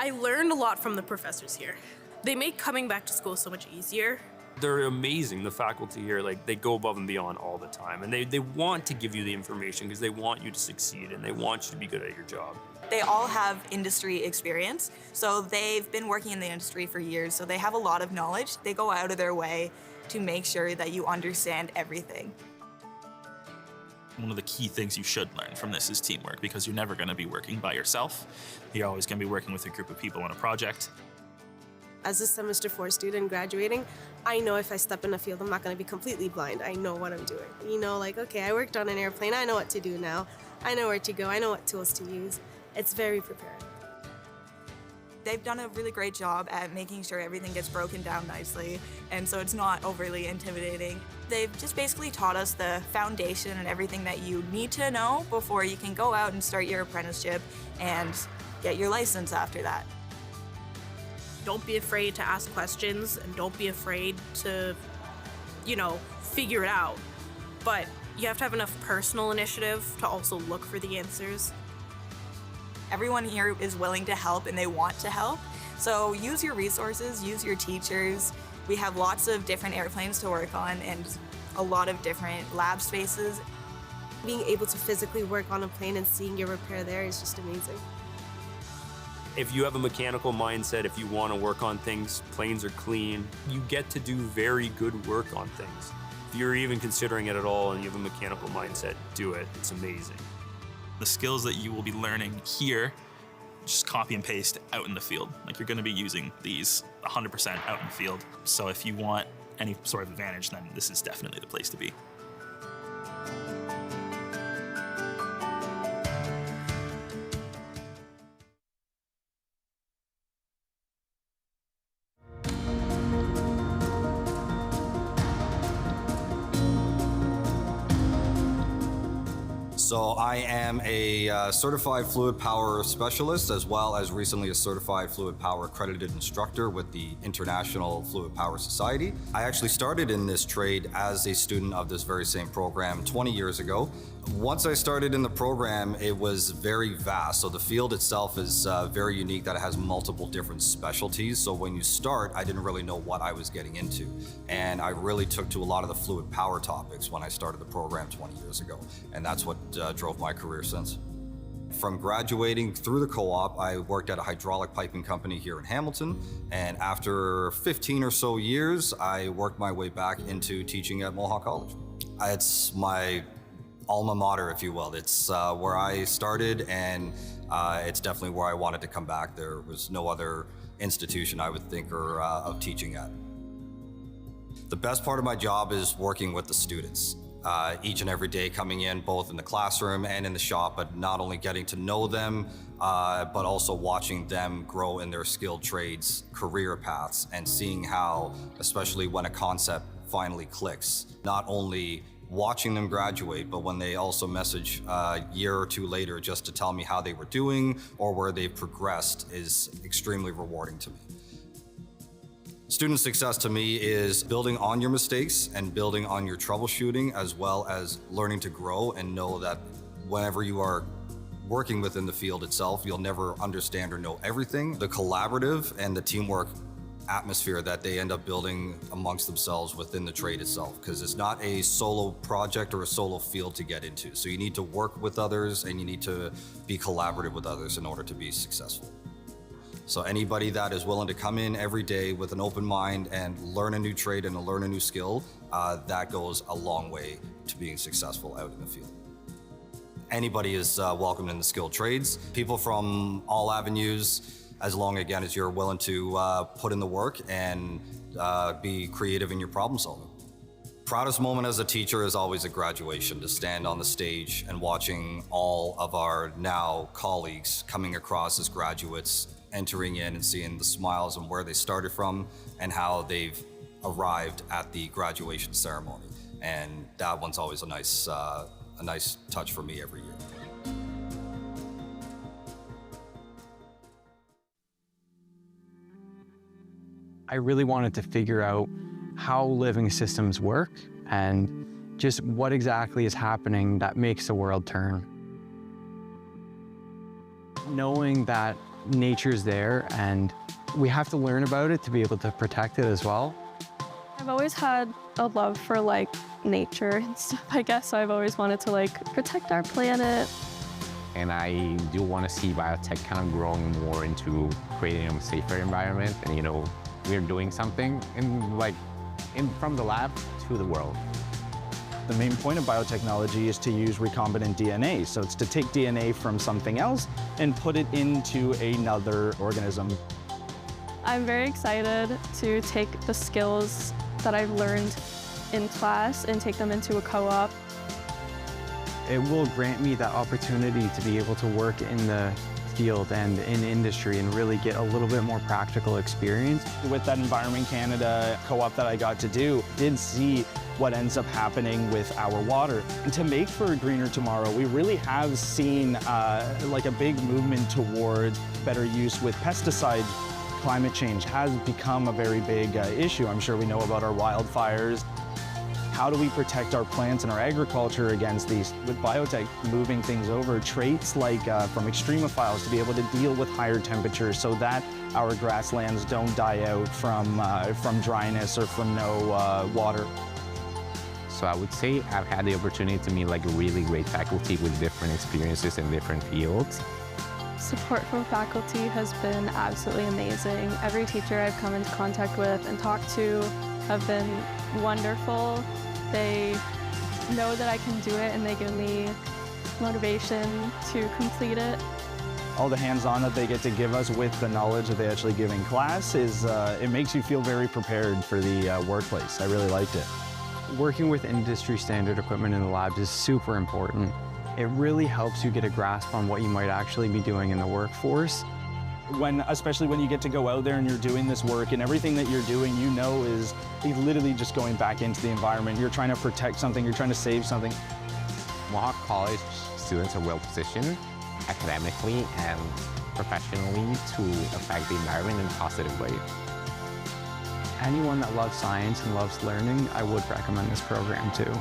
I learned a lot from the professors here. They make coming back to school so much easier. They're amazing, the faculty here. Like, they go above and beyond all the time, and they want to give you the information because they want you to succeed and they want you to be good at your job. They all have industry experience, so they've been working in the industry for years, so they have a lot of knowledge. They go out of their way to make sure that you understand everything. One of the key things you should learn from this is teamwork, because you're never going to be working by yourself. You're always going to be working with a group of people on a project. As a semester 4 student graduating, I know if I step in a field, I'm not going to be completely blind. I know what I'm doing. You know, like, okay, I worked on an airplane. I know what to do now. I know where to go. I know what tools to use. It's very preparing. They've done a really great job at making sure everything gets broken down nicely, and so it's not overly intimidating. They've just basically taught us the foundation and everything that you need to know before you can go out and start your apprenticeship and get your license after that. Don't be afraid to ask questions and don't be afraid to, figure it out. But you have to have enough personal initiative to also look for the answers. Everyone here is willing to help and they want to help. So use your resources, use your teachers. We have lots of different airplanes to work on and a lot of different lab spaces. Being able to physically work on a plane and seeing your repair there is just amazing. If you have a mechanical mindset, if you want to work on things, planes are clean, you get to do very good work on things. If you're even considering it at all and you have a mechanical mindset, do it. It's amazing. The skills that you will be learning here, just copy and paste out in the field. Like, you're going to be using these 100% out in the field. So if you want any sort of advantage, then this is definitely the place to be. So I am a certified fluid power specialist, as well as recently a certified fluid power accredited instructor with the International Fluid Power Society. I actually started in this trade as a student of this very same program 20 years ago. Once I started in the program, it was very vast. So the field itself is very unique, that it has multiple different specialties. So when you start, I didn't really know what I was getting into. And I really took to a lot of the fluid power topics when I started the program 20 years ago. And that's what drove my career since. From graduating through the co-op, I worked at a hydraulic piping company here in Hamilton. And after 15 or so years, I worked my way back into teaching at Mohawk College. It's my alma mater, if you will. It's where I started, and it's definitely where I wanted to come back. There was no other institution I would think of teaching at. The best part of my job is working with the students. Each and every day coming in, both in the classroom and in the shop, but not only getting to know them, but also watching them grow in their skilled trades, career paths, and seeing how, especially when a concept finally clicks, not only watching them graduate, but when they also message a year or two later just to tell me how they were doing or where they've progressed is extremely rewarding to me. Student success to me is building on your mistakes and building on your troubleshooting, as well as learning to grow and know that whenever you are working within the field itself, you'll never understand or know everything. The collaborative and the teamwork atmosphere that they end up building amongst themselves within the trade itself, because it's not a solo project or a solo field to get into. So you need to work with others and you need to be collaborative with others in order to be successful. So anybody that is willing to come in every day with an open mind and learn a new trade and learn a new skill, that goes a long way to being successful out in the field. Anybody is welcome in the skilled trades. People from all avenues, as long, again, as you're willing to put in the work and be creative in your problem solving. Proudest moment as a teacher is always a graduation, to stand on the stage and watching all of our now colleagues coming across as graduates, entering in and seeing the smiles and where they started from and how they've arrived at the graduation ceremony. And that one's always a nice touch for me every year. I really wanted to figure out how living systems work and just what exactly is happening that makes the world turn. Knowing that nature's there and we have to learn about it to be able to protect it as well. I've always had a love for like nature and stuff, I guess, so I've always wanted to like protect our planet. And I do want to see biotech kind of growing more into creating a safer environment. And, you know, we're doing something from the lab to the world. The main point of biotechnology is to use recombinant DNA. So it's to take DNA from something else and put it into another organism. I'm very excited to take the skills that I've learned in class and take them into a co-op. It will grant me that opportunity to be able to work in the field and in industry and really get a little bit more practical experience. With that Environment Canada co-op that I got to do, did see what ends up happening with our water. And to make for a greener tomorrow, we really have seen like a big movement towards better use with pesticides. Climate change has become a very big issue. I'm sure we know about our wildfires. How do we protect our plants and our agriculture against these? With biotech moving things over, traits like from extremophiles to be able to deal with higher temperatures so that our grasslands don't die out from dryness or from no water. So I would say I've had the opportunity to meet like a really great faculty with different experiences in different fields. Support from faculty has been absolutely amazing. Every teacher I've come into contact with and talked to have been wonderful. They know that I can do it and they give me motivation to complete it. All the hands-on that they get to give us with the knowledge that they actually give in class it makes you feel very prepared for the workplace. I really liked it. Working with industry standard equipment in the labs is super important. It really helps you get a grasp on what you might actually be doing in the workforce. Especially when you get to go out there and you're doing this work and everything that you're doing, you know, is literally just going back into the environment. You're trying to protect something, you're trying to save something. Mohawk College students are well positioned academically and professionally to affect the environment in a positive way. Anyone that loves science and loves learning, I would recommend this program too.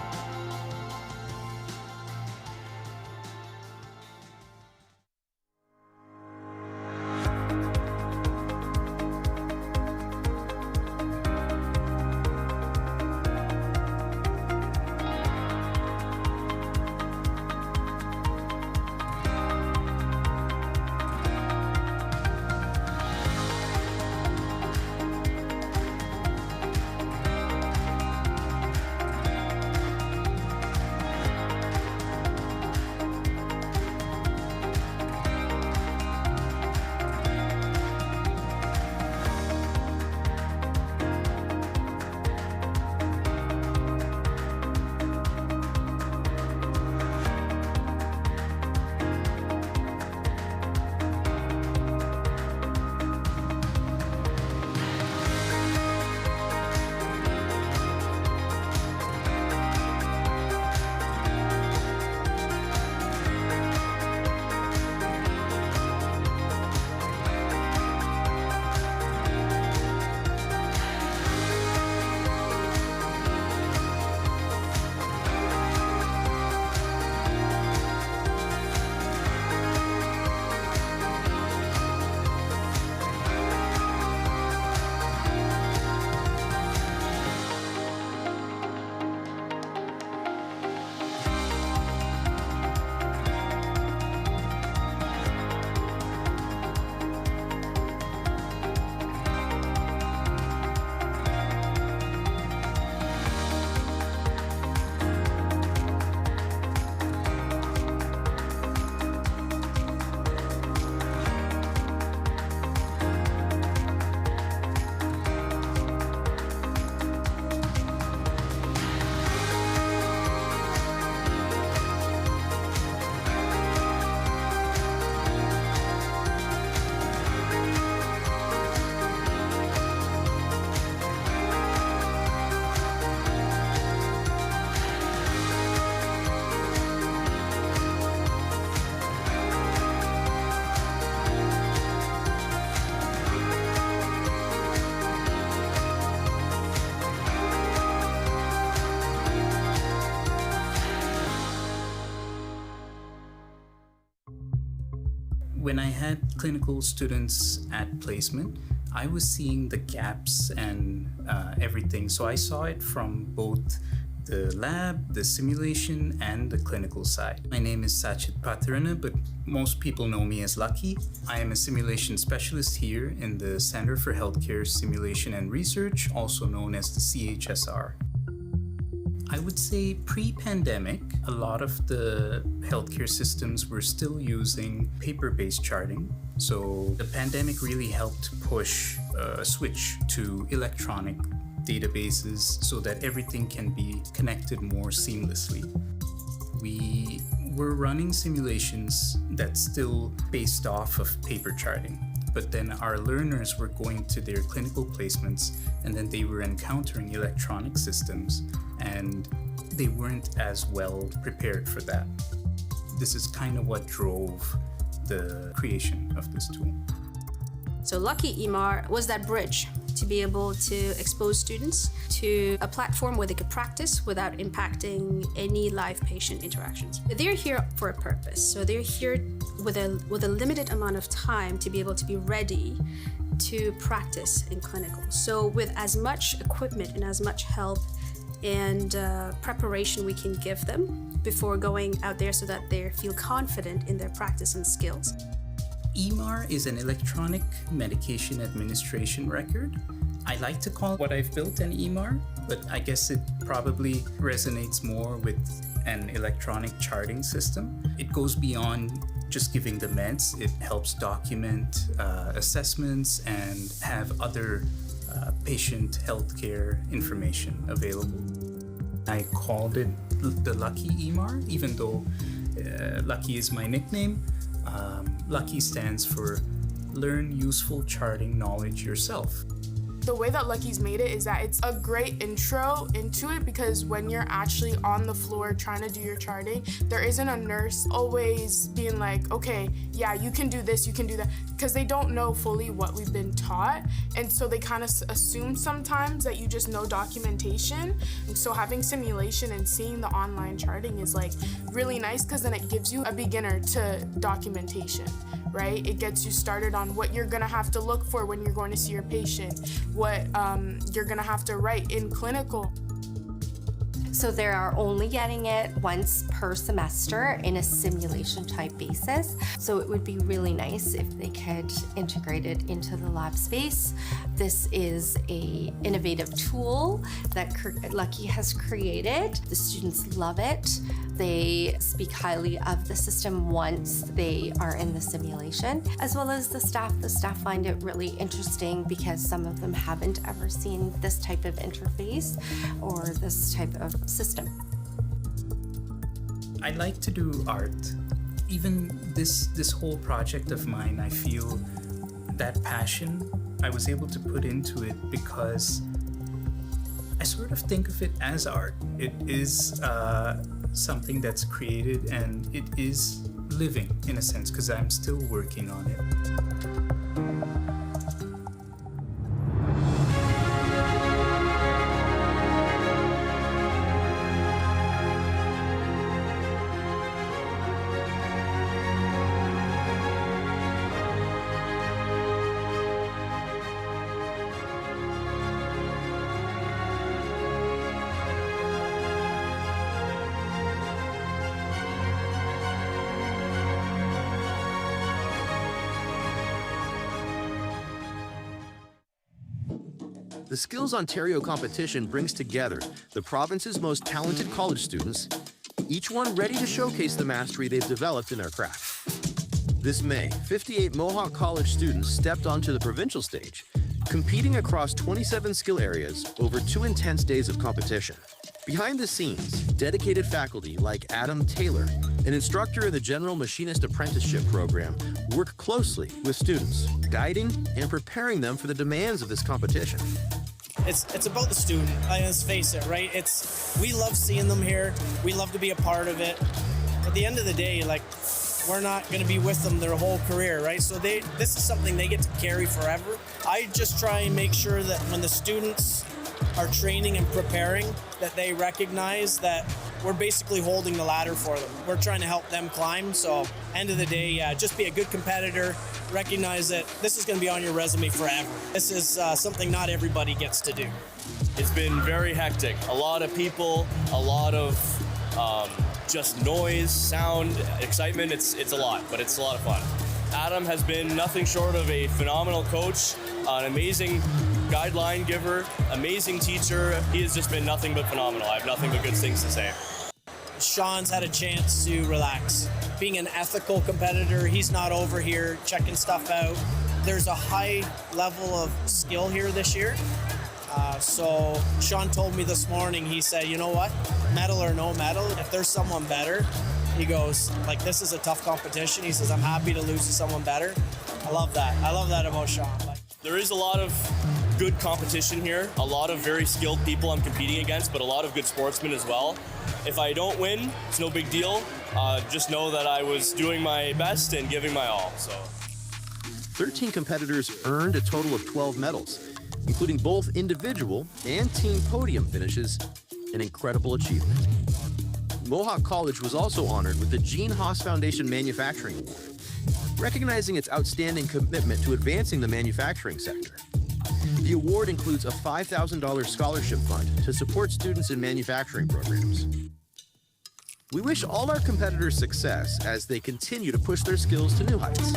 When I had clinical students at placement, I was seeing the gaps and everything. So I saw it from both the lab, the simulation, and the clinical side. My name is Sachit Patrana, but most people know me as Lucky. I am a simulation specialist here in the Center for Healthcare Simulation and Research, also known as the CHSR. I would say pre-pandemic, a lot of the healthcare systems were still using paper-based charting. So the pandemic really helped push a switch to electronic databases so that everything can be connected more seamlessly. We were running simulations that's still based off of paper charting, but then our learners were going to their clinical placements and then they were encountering electronic systems and they weren't as well prepared for that. This is kind of what drove the creation of this tool. So Lucky EMR was that bridge to be able to expose students to a platform where they could practice without impacting any live patient interactions. They're here for a purpose. So they're here with a limited amount of time to be able to be ready to practice in clinical. So with as much equipment and as much help and preparation we can give them before going out there so that they feel confident in their practice and skills. EMR is an electronic medication administration record. I like to call what I've built an EMR, but I guess it probably resonates more with an electronic charting system. It goes beyond just giving the meds. It helps document assessments and have other patient healthcare information available. I called it the Lucky EMR, even though Lucky is my nickname. Lucky stands for Learn Useful Charting Knowledge Yourself. The way that Lucky's made it is that it's a great intro into it, because when you're actually on the floor trying to do your charting, there isn't a nurse always being like, okay, yeah, you can do this, you can do that, because they don't know fully what we've been taught. And so they kind of assume sometimes that you just know documentation. And so having simulation and seeing the online charting is like really nice, because then it gives you a beginner to documentation, right? It gets you started on what you're gonna have to look for when you're going to see your patient, what you're gonna have to write in clinical. So they are only getting it once per semester in a simulation type basis. So it would be really nice if they could integrate it into the lab space. This is an innovative tool that Lucky has created. The students love it. They speak highly of the system once they are in the simulation, as well as the staff. The staff find it really interesting because some of them haven't ever seen this type of interface or this type of system. I like to do art. Even this whole project of mine, I feel that passion I was able to put into it because I sort of think of it as art. It is something that's created and it is living in a sense because I'm still working on it. The Skills Ontario competition brings together the province's most talented college students, each one ready to showcase the mastery they've developed in their craft. This May, 58 Mohawk College students stepped onto the provincial stage, competing across 27 skill areas over 2 intense days of competition. Behind the scenes, dedicated faculty like Adam Taylor, an instructor in the General Machinist Apprenticeship Program, work closely with students, guiding and preparing them for the demands of this competition. It's about the student. Let's face it, right? We love seeing them here. We love to be a part of it. At the end of the day, like, we're not going to be with them their whole career, right? So this is something they get to carry forever. I just try and make sure that when the students are training and preparing, that they recognize that we're basically holding the ladder for them. We're trying to help them climb. So end of the day, yeah, just be a good competitor. Recognize that this is going to be on your resume forever. This is something not everybody gets to do. It's been very hectic. A lot of people, a lot of just noise, sound, excitement. It's a lot, but it's a lot of fun. Adam has been nothing short of a phenomenal coach, an amazing guideline giver, amazing teacher. He has just been nothing but phenomenal. I have nothing but good things to say. Sean's had a chance to relax. Being an ethical competitor, he's not over here checking stuff out. There's a high level of skill here this year. So Sean told me this morning, he said, you know what, medal or no medal, if there's someone better, he goes, like, this is a tough competition. He says, I'm happy to lose to someone better. I love that. I love that about Sean. There is a lot of good competition here, a lot of very skilled people I'm competing against, but a lot of good sportsmen as well. If I don't win, it's no big deal. Just know that I was doing my best and giving my all. 13 competitors earned a total of 12 medals, including both individual and team podium finishes, an incredible achievement. Mohawk College was also honored with the Gene Haas Foundation Manufacturing Award, recognizing its outstanding commitment to advancing the manufacturing sector. The award includes a $5,000 scholarship fund to support students in manufacturing programs. We wish all our competitors success as they continue to push their skills to new heights.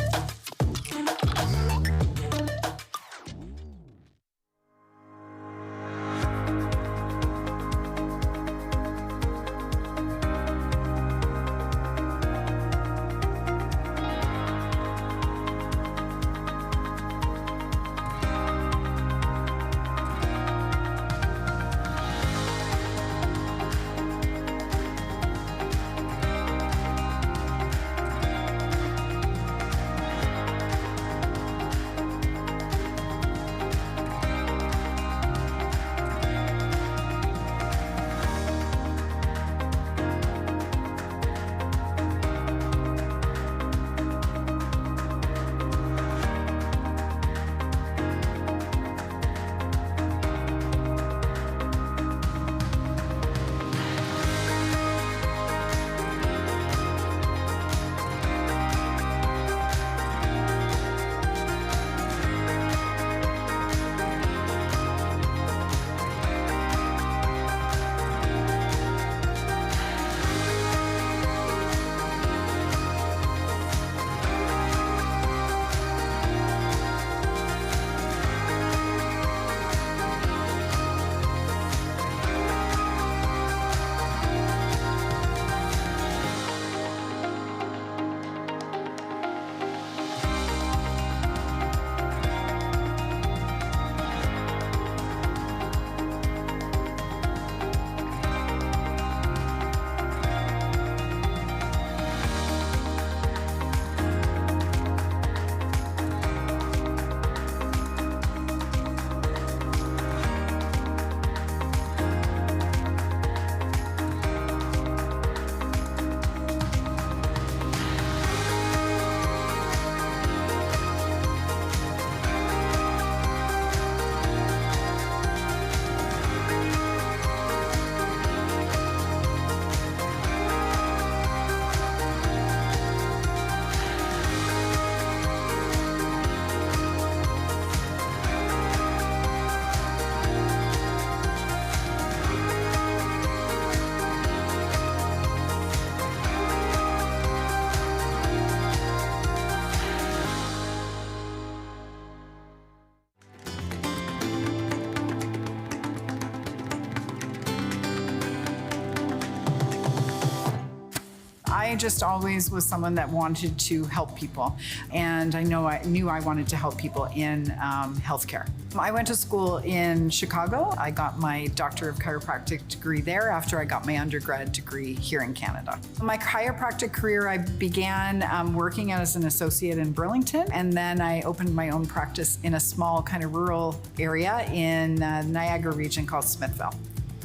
I just always was someone that wanted to help people, and I knew I wanted to help people in healthcare. I went to school in Chicago. I got my Doctor of Chiropractic degree there after I got my undergrad degree here in Canada. My chiropractic career, I began working as an associate in Burlington, and then I opened my own practice in a small kind of rural area in Niagara region called Smithville.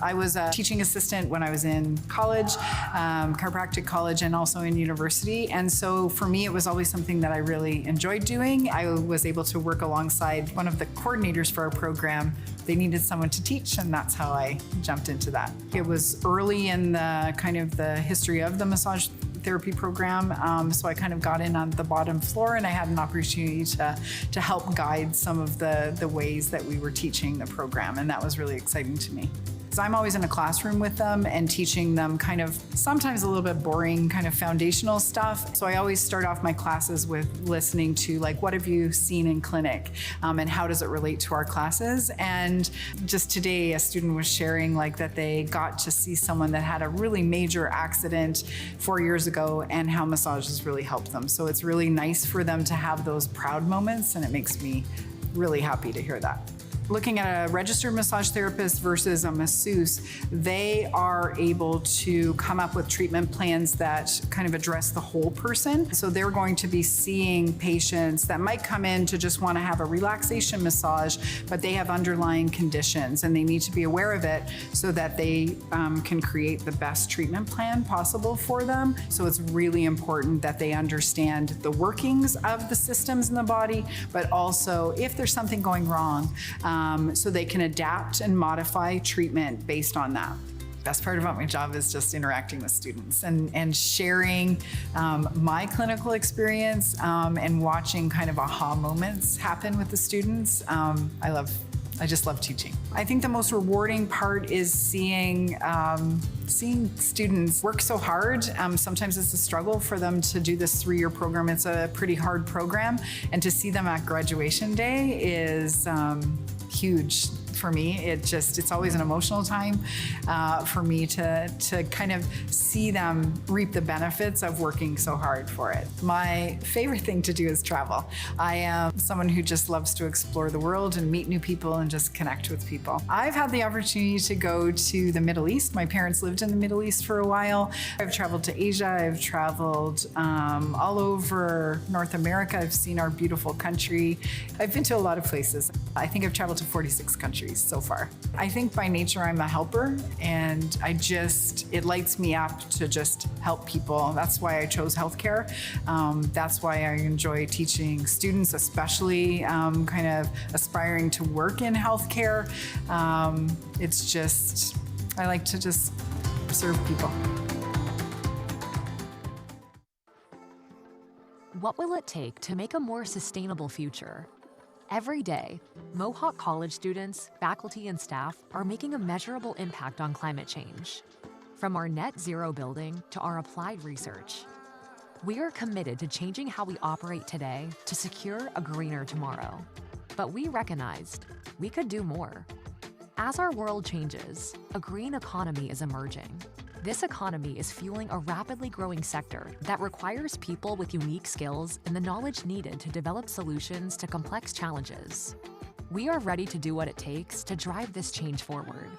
I was a teaching assistant when I was in college, chiropractic college, and also in university. And so for me, it was always something that I really enjoyed doing. I was able to work alongside one of the coordinators for our program. They needed someone to teach, and that's how I jumped into that. It was early in the kind of the history of the massage therapy program, so I kind of got in on the bottom floor, and I had an opportunity to help guide some of the ways that we were teaching the program, and that was really exciting to me. So I'm always in a classroom with them and teaching them kind of sometimes a little bit boring kind of foundational stuff. So I always start off my classes with listening to like, what have you seen in clinic and how does it relate to our classes? And just today, a student was sharing like that they got to see someone that had a really major accident 4 years ago and how massage has really helped them. So it's really nice for them to have those proud moments, and it makes me really happy to hear that. Looking at a registered massage therapist versus a masseuse, they are able to come up with treatment plans that kind of address the whole person. So they're going to be seeing patients that might come in to just want to have a relaxation massage, but they have underlying conditions and they need to be aware of it so that they can create the best treatment plan possible for them. So it's really important that they understand the workings of the systems in the body, but also if there's something going wrong, so they can adapt and modify treatment based on that. Best part about my job is just interacting with students and sharing my clinical experience and watching kind of aha moments happen with the students. I just love teaching. I think the most rewarding part is seeing students work so hard. Sometimes it's a struggle for them to do this 3-year program. It's a pretty hard program, and to see them at graduation day is huge for me. It's always an emotional time for me to kind of see them reap the benefits of working so hard for it. My favorite thing to do is travel. I am someone who just loves to explore the world and meet new people and just connect with people. I've had the opportunity to go to the Middle East. My parents lived in the Middle East for a while. I've traveled to Asia. I've traveled all over North America. I've seen our beautiful country. I've been to a lot of places. I think I've traveled to 46 countries so far. I think by nature I'm a helper, and it lights me up to just help people. That's why I chose healthcare. That's why I enjoy teaching students, especially kind of aspiring to work in healthcare. I like to just serve people. What will it take to make a more sustainable future? Every day, Mohawk College students, faculty, and staff are making a measurable impact on climate change. From our net zero building to our applied research, we are committed to changing how we operate today to secure a greener tomorrow. But we recognized we could do more. As our world changes, a green economy is emerging. This economy is fueling a rapidly growing sector that requires people with unique skills and the knowledge needed to develop solutions to complex challenges. We are ready to do what it takes to drive this change forward.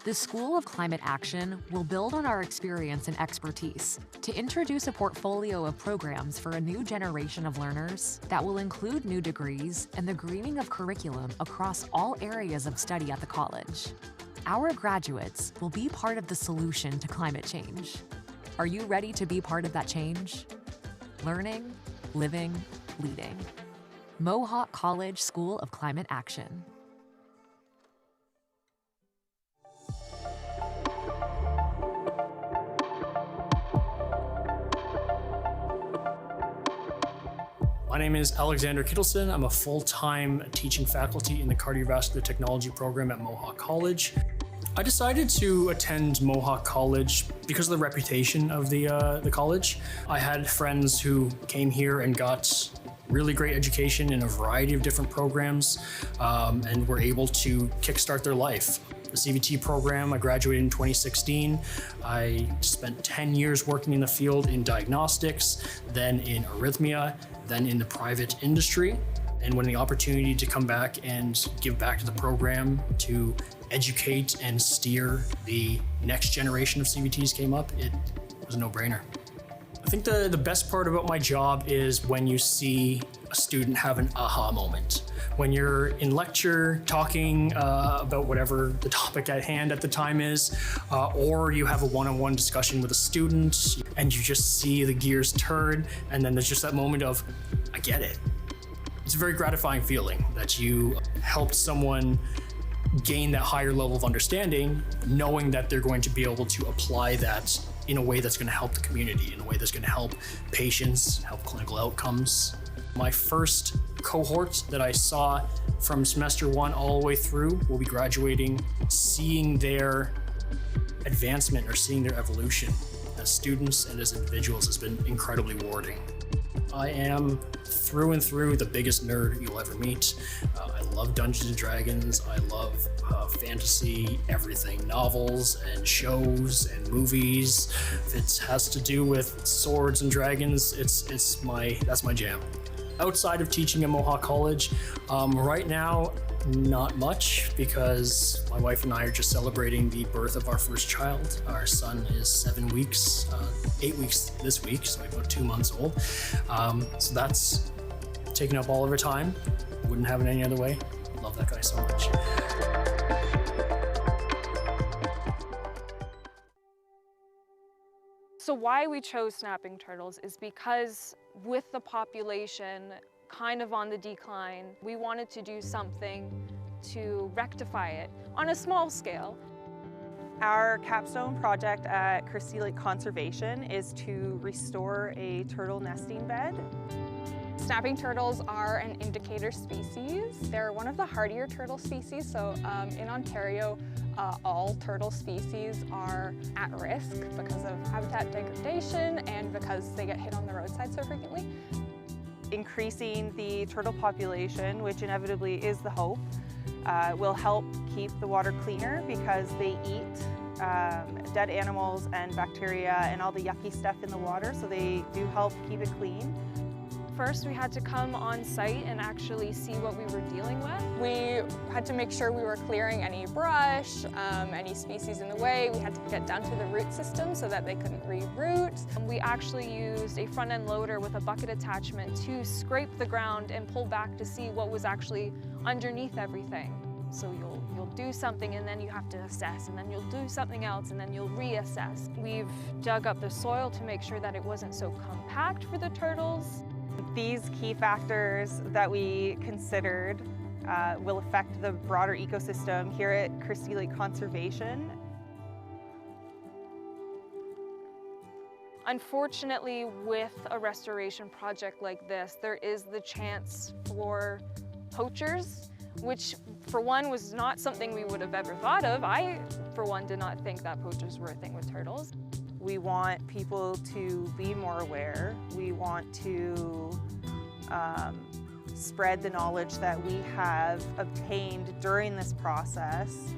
The School of Climate Action will build on our experience and expertise to introduce a portfolio of programs for a new generation of learners that will include new degrees and the greening of curriculum across all areas of study at the college. Our graduates will be part of the solution to climate change. Are you ready to be part of that change? Learning, living, leading. Mohawk College School of Climate Action. My name is Alexander Kittleson. I'm a full-time teaching faculty in the cardiovascular technology program at Mohawk College. I decided to attend Mohawk College because of the reputation of the college. I had friends who came here and got really great education in a variety of different programs and were able to kickstart their life. The CVT program, I graduated in 2016. I spent 10 years working in the field in diagnostics, then in arrhythmia, then in the private industry. And when the opportunity to come back and give back to the program to educate and steer the next generation of CVTs came up, it was a no-brainer. I think the best part about my job is when you see a student have an aha moment. When you're in lecture talking about whatever the topic at hand at the time is, or you have a one-on-one discussion with a student and you just see the gears turn, and then there's just that moment of, I get it. It's a very gratifying feeling that you helped someone gain that higher level of understanding, knowing that they're going to be able to apply that in a way that's going to help the community, in a way that's going to help patients, help clinical outcomes. My first cohort that I saw from semester 1 all the way through will be graduating, seeing their advancement or seeing their evolution as students and as individuals has been incredibly rewarding. I am through and through the biggest nerd you'll ever meet. I love Dungeons and Dragons. I love fantasy, everything, novels and shows and movies. If it has to do with swords and dragons, that's my jam. Outside of teaching at Mohawk College, right now, not much, because my wife and I are just celebrating the birth of our first child. Our son is 7 weeks, 8 weeks this week, so about 2 months old. So that's taking up all of our time. Wouldn't have it any other way. Love that guy so much. So why we chose snapping turtles is because with the population kind of on the decline, we wanted to do something to rectify it on a small scale. Our capstone project at Christie Lake Conservation is to restore a turtle nesting bed. Snapping turtles are an indicator species. They're one of the hardier turtle species, so in Ontario, all turtle species are at risk because of habitat degradation and because they get hit on the roadside so frequently. Increasing the turtle population, which inevitably is the hope, will help keep the water cleaner because they eat dead animals and bacteria and all the yucky stuff in the water, so they do help keep it clean. First, we had to come on site and actually see what we were dealing with. We had to make sure we were clearing any brush, any species in the way. We had to get down to the root system so that they couldn't reroot. We actually used a front-end loader with a bucket attachment to scrape the ground and pull back to see what was actually underneath everything. So you'll do something and then you have to assess, and then you'll do something else and then you'll reassess. We've dug up the soil to make sure that it wasn't so compact for the turtles. These key factors that we considered will affect the broader ecosystem here at Christie Lake Conservation. Unfortunately, with a restoration project like this, there is the chance for poachers, which for one was not something we would have ever thought of. I, for one, did not think that poachers were a thing with turtles. We want people to be more aware. We want to spread the knowledge that we have obtained during this process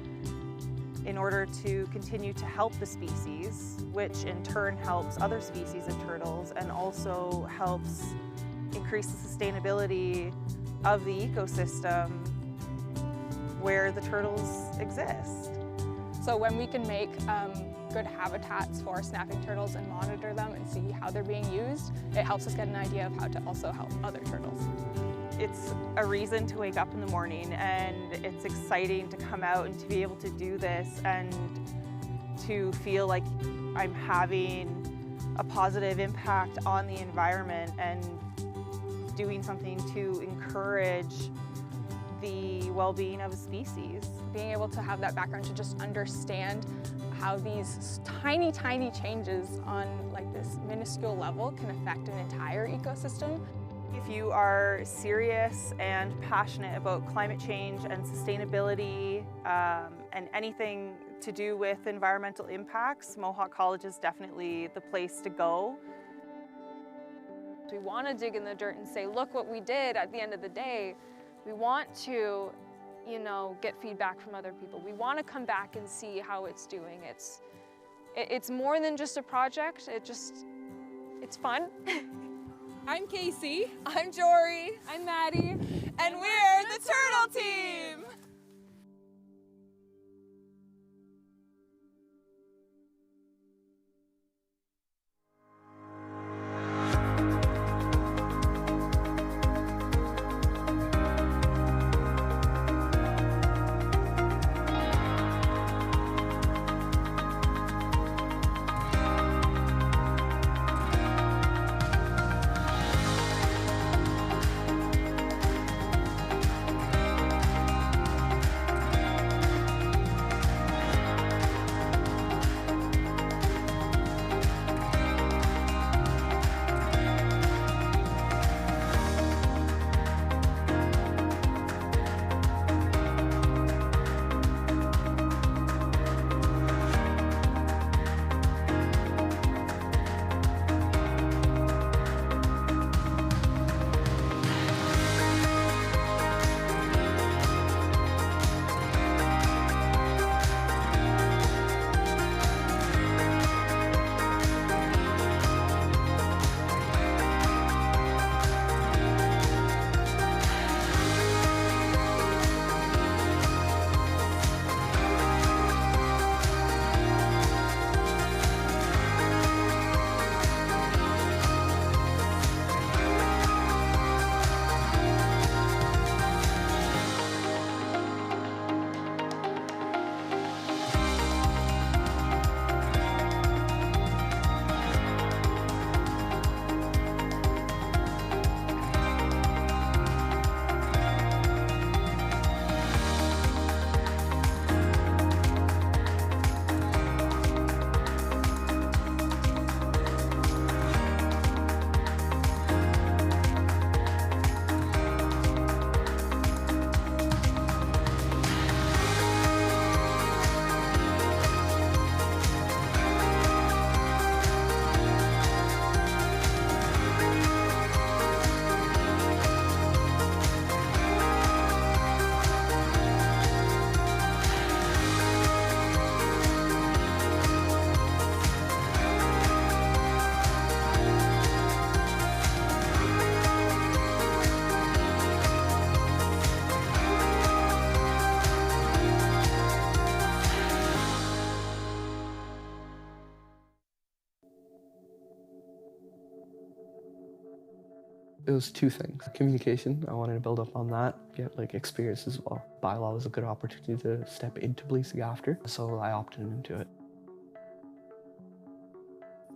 in order to continue to help the species, which in turn helps other species of turtles and also helps increase the sustainability of the ecosystem where the turtles exist. So when we can make good habitats for snapping turtles and monitor them and see how they're being used, it helps us get an idea of how to also help other turtles. It's a reason to wake up in the morning, and it's exciting to come out and to be able to do this and to feel like I'm having a positive impact on the environment and doing something to encourage the well-being of a species. Being able to have that background to just understand how these tiny, tiny changes on like this minuscule level can affect an entire ecosystem. If you are serious and passionate about climate change and sustainability and anything to do with environmental impacts, Mohawk College is definitely the place to go. We want to dig in the dirt and say, look what we did at the end of the day. We want to, get feedback from other people. We want to come back and see how it's doing. It's more than just a project. It's fun. I'm Casey. I'm Jory. I'm Maddie. And we're the Turtle Team! It was two things. Communication, I wanted to build up on that, get experience as well. Bylaw was a good opportunity to step into policing after, so I opted into it.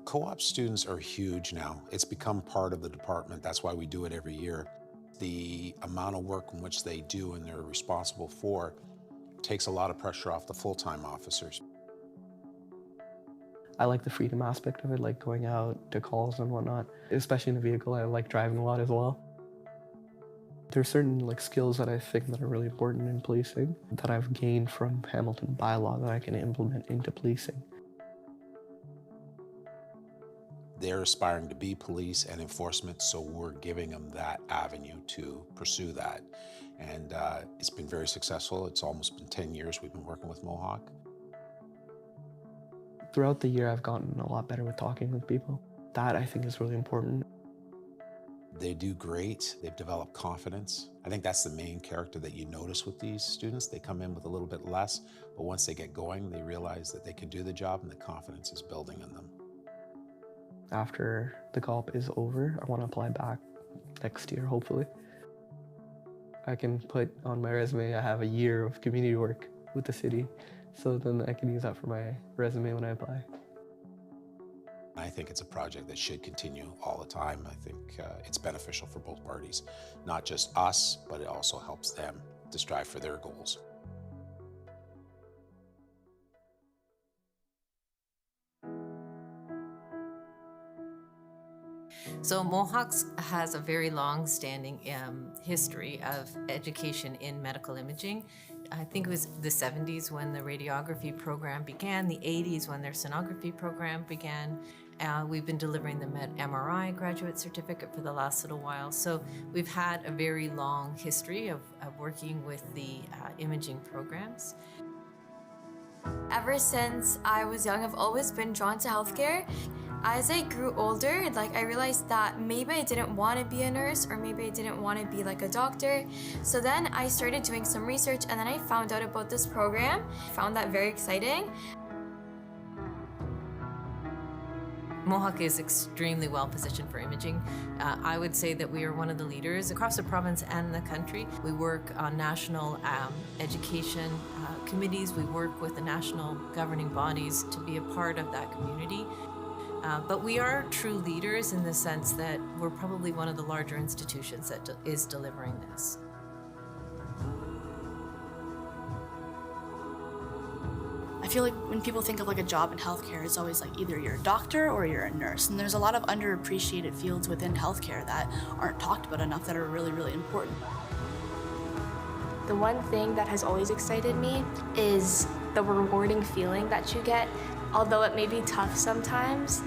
Co-op students are huge now. It's become part of the department. That's why we do it every year. The amount of work in which they do and they're responsible for takes a lot of pressure off the full-time officers. I like the freedom aspect of it, like going out to calls and whatnot. Especially in a vehicle, I like driving a lot as well. There's certain skills that I think that are really important in policing that I've gained from Hamilton bylaw that I can implement into policing. They're aspiring to be police and enforcement, so we're giving them that avenue to pursue that. And it's been very successful. It's almost been 10 years we've been working with Mohawk. Throughout the year, I've gotten a lot better with talking with people. That, I think, is really important. They do great. They've developed confidence. I think that's the main character that you notice with these students. They come in with a little bit less, but once they get going, they realize that they can do the job and the confidence is building in them. After the co-op is over, I want to apply back next year, hopefully. I can put on my resume I have a year of community work with the city, so then I can use that for my resume when I apply. I think it's a project that should continue all the time. I think it's beneficial for both parties, not just us, but it also helps them to strive for their goals. So Mohawk has a very long-standing history of education in medical imaging. I think it was the 70s when the radiography program began, the 80s when their sonography program began. We've been delivering the MRI graduate certificate for the last little while. So we've had a very long history of working with the imaging programs. Ever since I was young, I've always been drawn to healthcare. As I grew older, I realized that maybe I didn't want to be a nurse or maybe I didn't want to be a doctor. So then I started doing some research and then I found out about this program. Found that very exciting. Mohawk is extremely well positioned for imaging. I would say that we are one of the leaders across the province and the country. We work on national education committees. We work with the national governing bodies to be a part of that community. But we are true leaders in the sense that we're probably one of the larger institutions that is delivering this. I feel like when people think of a job in healthcare, it's always either you're a doctor or you're a nurse. And there's a lot of underappreciated fields within healthcare that aren't talked about enough that are really, really important. The one thing that has always excited me is the rewarding feeling that you get. Although it may be tough sometimes,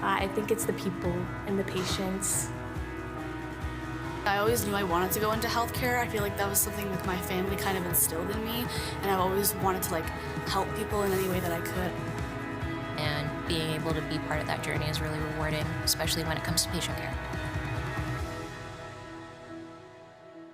I think it's the people and the patients. I always knew I wanted to go into healthcare. I feel like that was something that my family kind of instilled in me, and I've always wanted to help people in any way that I could. And being able to be part of that journey is really rewarding, especially when it comes to patient care.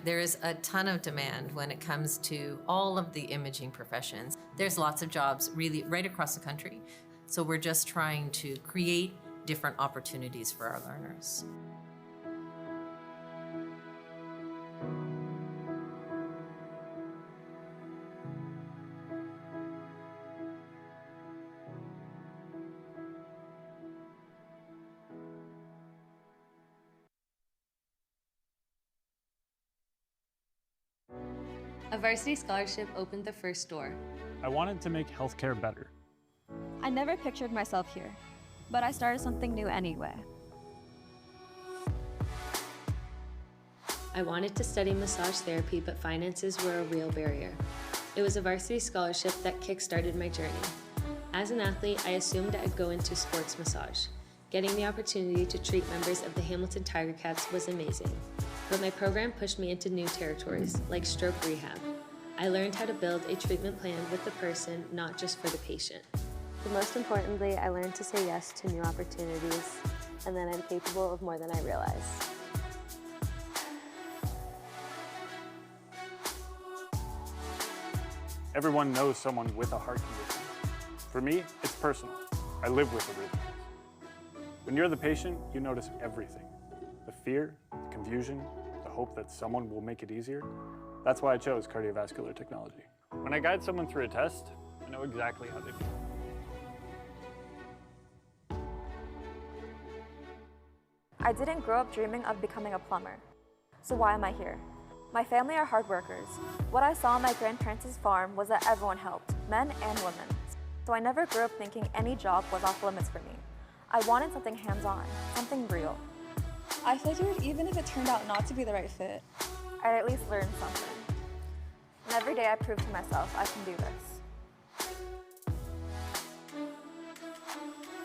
There is a ton of demand when it comes to all of the imaging professions. There's lots of jobs really right across the country. So we're just trying to create different opportunities for our learners. A varsity scholarship opened the first door. I wanted to make healthcare better. I never pictured myself here, but I started something new anyway. I wanted to study massage therapy, but finances were a real barrier. It was a varsity scholarship that kick-started my journey. As an athlete, I assumed I'd go into sports massage. Getting the opportunity to treat members of the Hamilton Tiger Cats was amazing. But my program pushed me into new territories, like stroke rehab. I learned how to build a treatment plan with the person, not just for the patient. But most importantly, I learned to say yes to new opportunities, and that I'm capable of more than I realize. Everyone knows someone with a heart condition. For me, it's personal. I live with a rhythm. When you're the patient, you notice everything. the fear, the confusion, the hope that someone will make it easier. That's why I chose cardiovascular technology. When I guide someone through a test, I know exactly how they feel. I didn't grow up dreaming of becoming a plumber. So why am I here? My family are hard workers. What I saw on my grandparents' farm was that everyone helped, men and women. So I never grew up thinking any job was off limits for me. I wanted something hands-on, something real. I figured even if it turned out not to be the right fit, I'd at least learn something. And every day I prove to myself I can do this.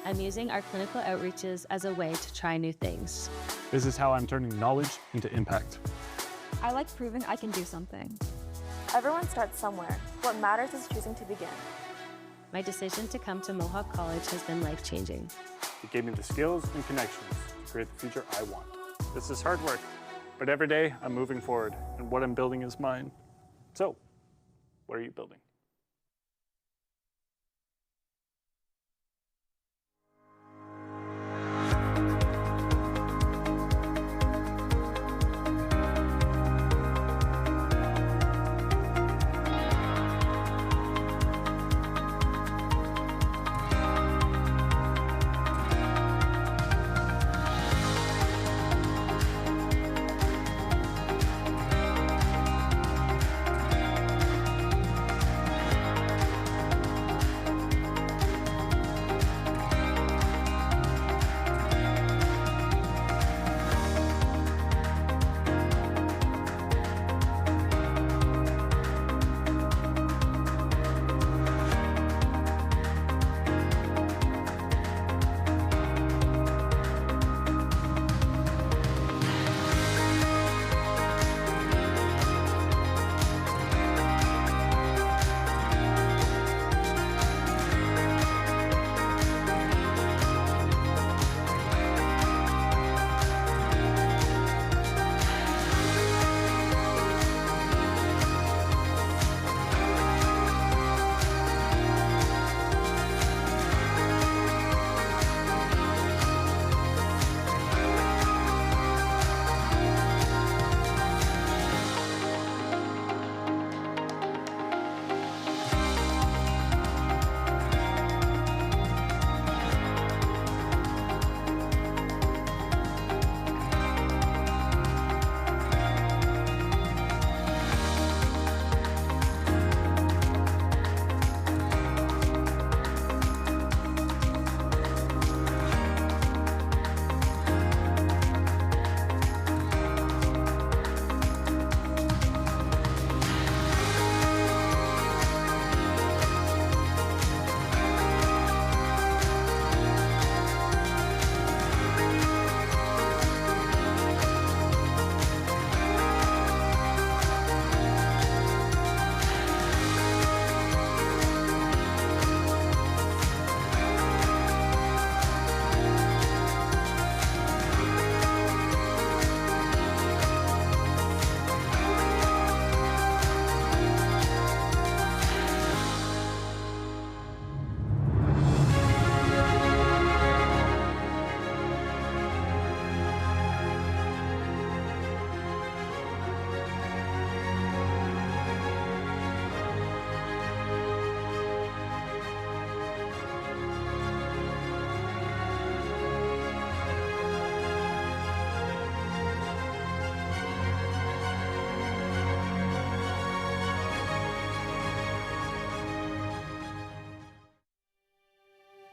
I'm using our clinical outreaches as a way to try new things. This is how I'm turning knowledge into impact. I like proving I can do something. Everyone starts somewhere. What matters is choosing to begin. My decision to come to Mohawk College has been life-changing. It gave me the skills and connections to create the future I want. This is hard work, but every day I'm moving forward, and what I'm building is mine. So, what are you building?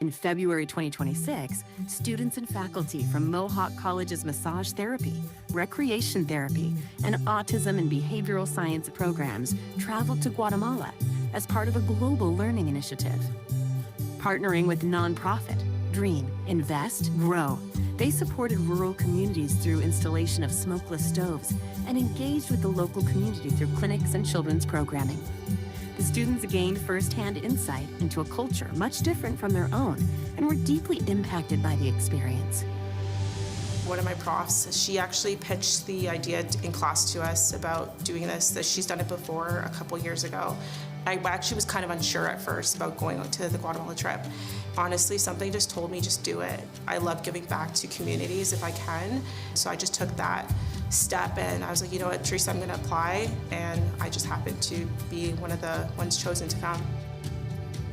In February 2026, students and faculty from Mohawk College's massage therapy, recreation therapy, and autism and behavioral science programs traveled to Guatemala as part of a global learning initiative. Partnering with nonprofit Dream, Invest, Grow, they supported rural communities through installation of smokeless stoves and engaged with the local community through clinics and children's programming. The students gained firsthand insight into a culture much different from their own and were deeply impacted by the experience. One of my profs, she actually pitched the idea in class to us about doing this, that she's done it before a couple years ago. I actually was kind of unsure at first about going on to the Guatemala trip. Honestly, something just told me just do it. I love giving back to communities if I can. So I just took that step and I was like, you know what, Teresa, I'm gonna apply. And I just happened to be one of the ones chosen to come.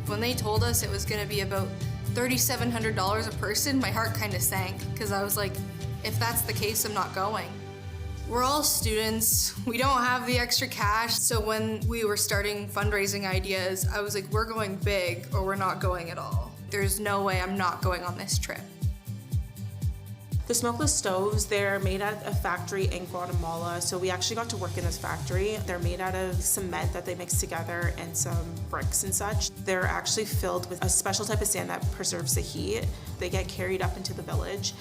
When they told us it was gonna be about $3,700 a person, my heart kind of sank because I was like, if that's the case, I'm not going. We're all students, we don't have the extra cash, so when we were starting fundraising ideas, I was like, we're going big or we're not going at all. There's no way I'm not going on this trip. The smokeless stoves, they're made at a factory in Guatemala, so we actually got to work in this factory. They're made out of cement that they mix together and some bricks and such. They're actually filled with a special type of sand that preserves the heat. They get carried up into the village.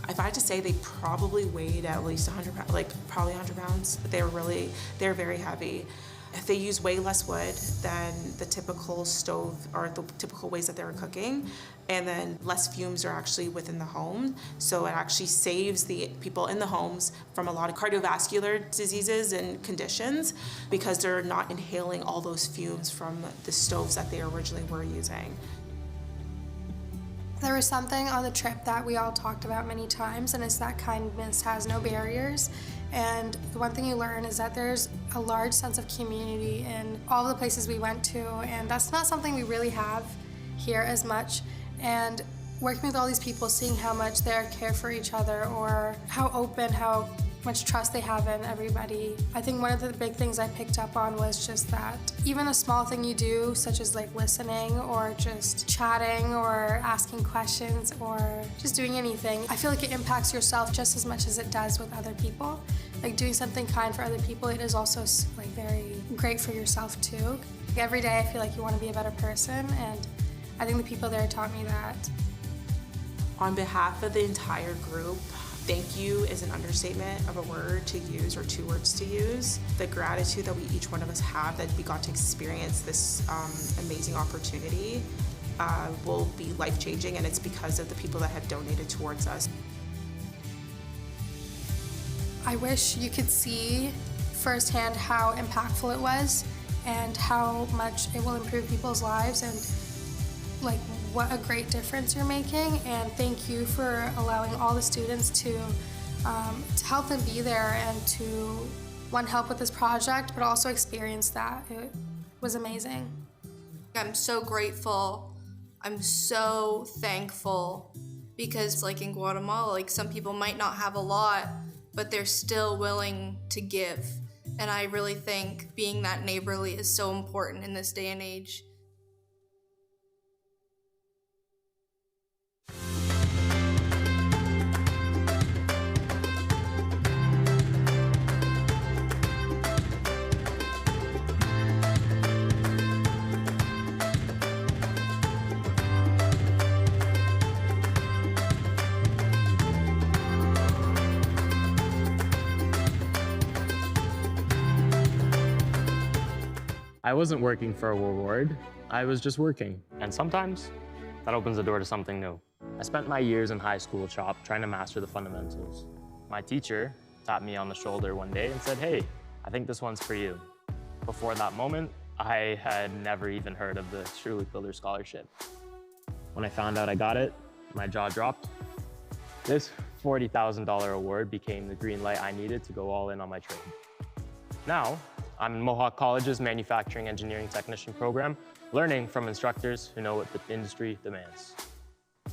If I had to say, they probably weighed at least 100 pounds, like probably 100 pounds. They're very heavy. They use way less wood than the typical stove or the typical ways that they were cooking. And then less fumes are actually within the home. So it actually saves the people in the homes from a lot of cardiovascular diseases and conditions because they're not inhaling all those fumes from the stoves that they originally were using. There was something on the trip that we all talked about many times, and it's that kindness has no barriers. And the one thing you learn is that there's a large sense of community in all the places we went to, and that's not something we really have here as much. And working with all these people, seeing how much they care for each other or how open, how much trust they have in everybody. I think one of the big things I picked up on was just that even a small thing you do, such as like listening or just chatting or asking questions or just doing anything, I feel like it impacts yourself just as much as it does with other people. Like doing something kind for other people, it is also like very great for yourself too. Every day I feel like you want to be a better person, and I think the people there taught me that. On behalf of the entire group, thank you is an understatement of a word to use or two words to use. The gratitude that we each one of us have that we got to experience this amazing opportunity will be life-changing, and it's because of the people that have donated towards us. I wish you could see firsthand how impactful it was and how much it will improve people's lives and like what a great difference you're making. And thank you for allowing all the students to help them be there and to help with this project, but also experience that. It was amazing. I'm so grateful. I'm so thankful because like in Guatemala, like some people might not have a lot, but they're still willing to give. And I really think being that neighborly is so important in this day and age. I wasn't working for a reward, I was just working. And sometimes that opens the door to something new. I spent my years in high school shop trying to master the fundamentals. My teacher tapped me on the shoulder one day and said, "Hey, I think this one's for you." Before that moment, I had never even heard of the Truly Builder Scholarship. When I found out I got it, my jaw dropped. This $40,000 award became the green light I needed to go all in on my trade. Now, I'm in Mohawk College's Manufacturing Engineering Technician program, learning from instructors who know what the industry demands.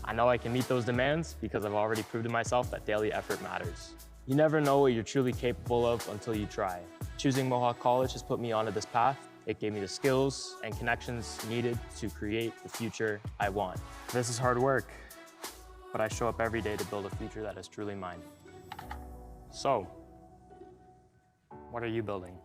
I know I can meet those demands because I've already proved to myself that daily effort matters. You never know what you're truly capable of until you try. Choosing Mohawk College has put me onto this path. It gave me the skills and connections needed to create the future I want. This is hard work, but I show up every day to build a future that is truly mine. So, what are you building?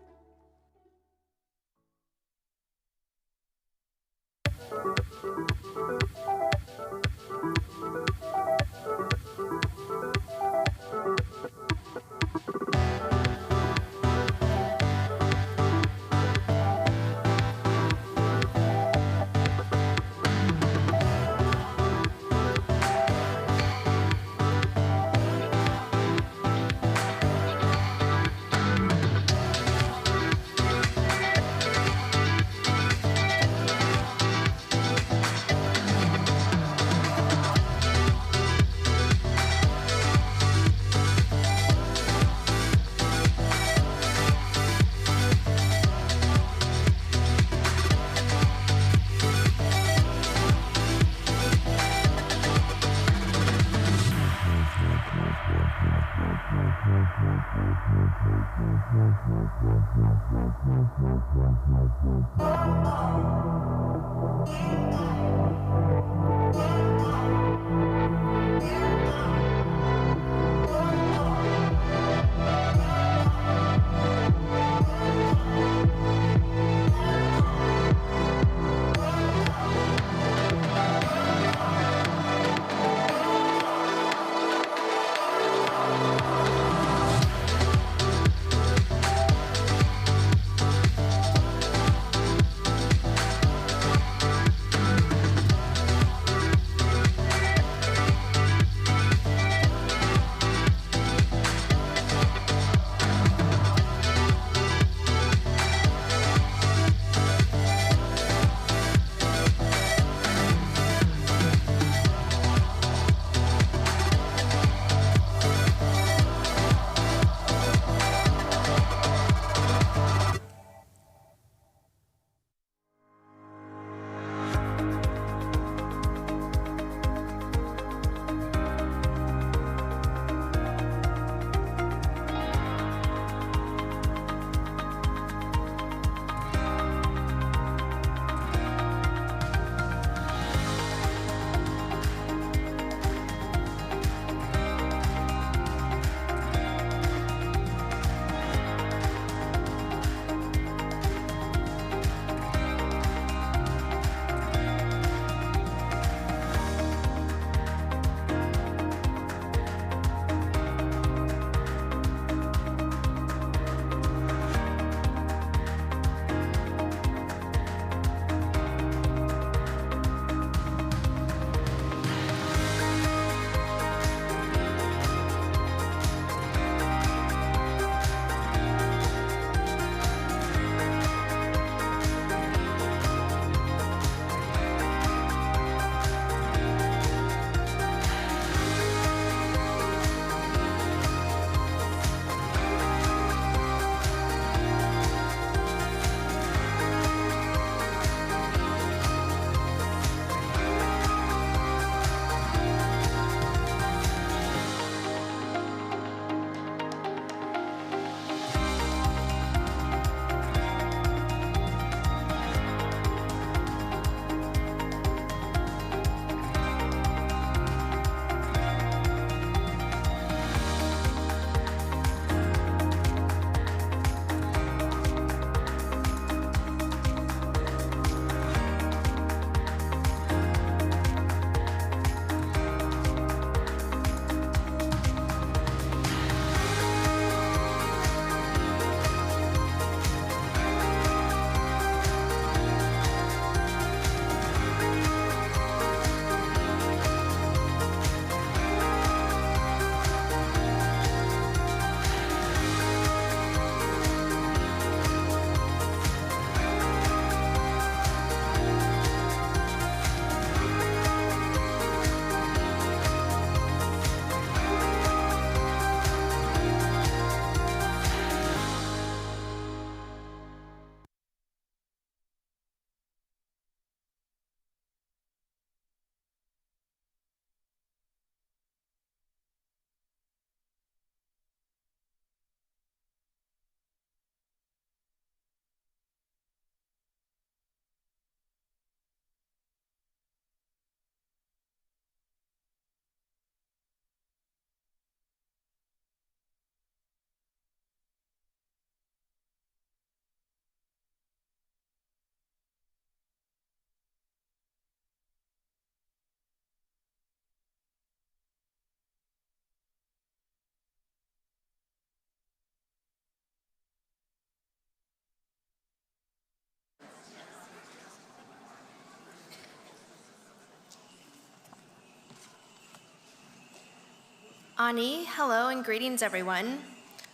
Ani, hello and greetings everyone.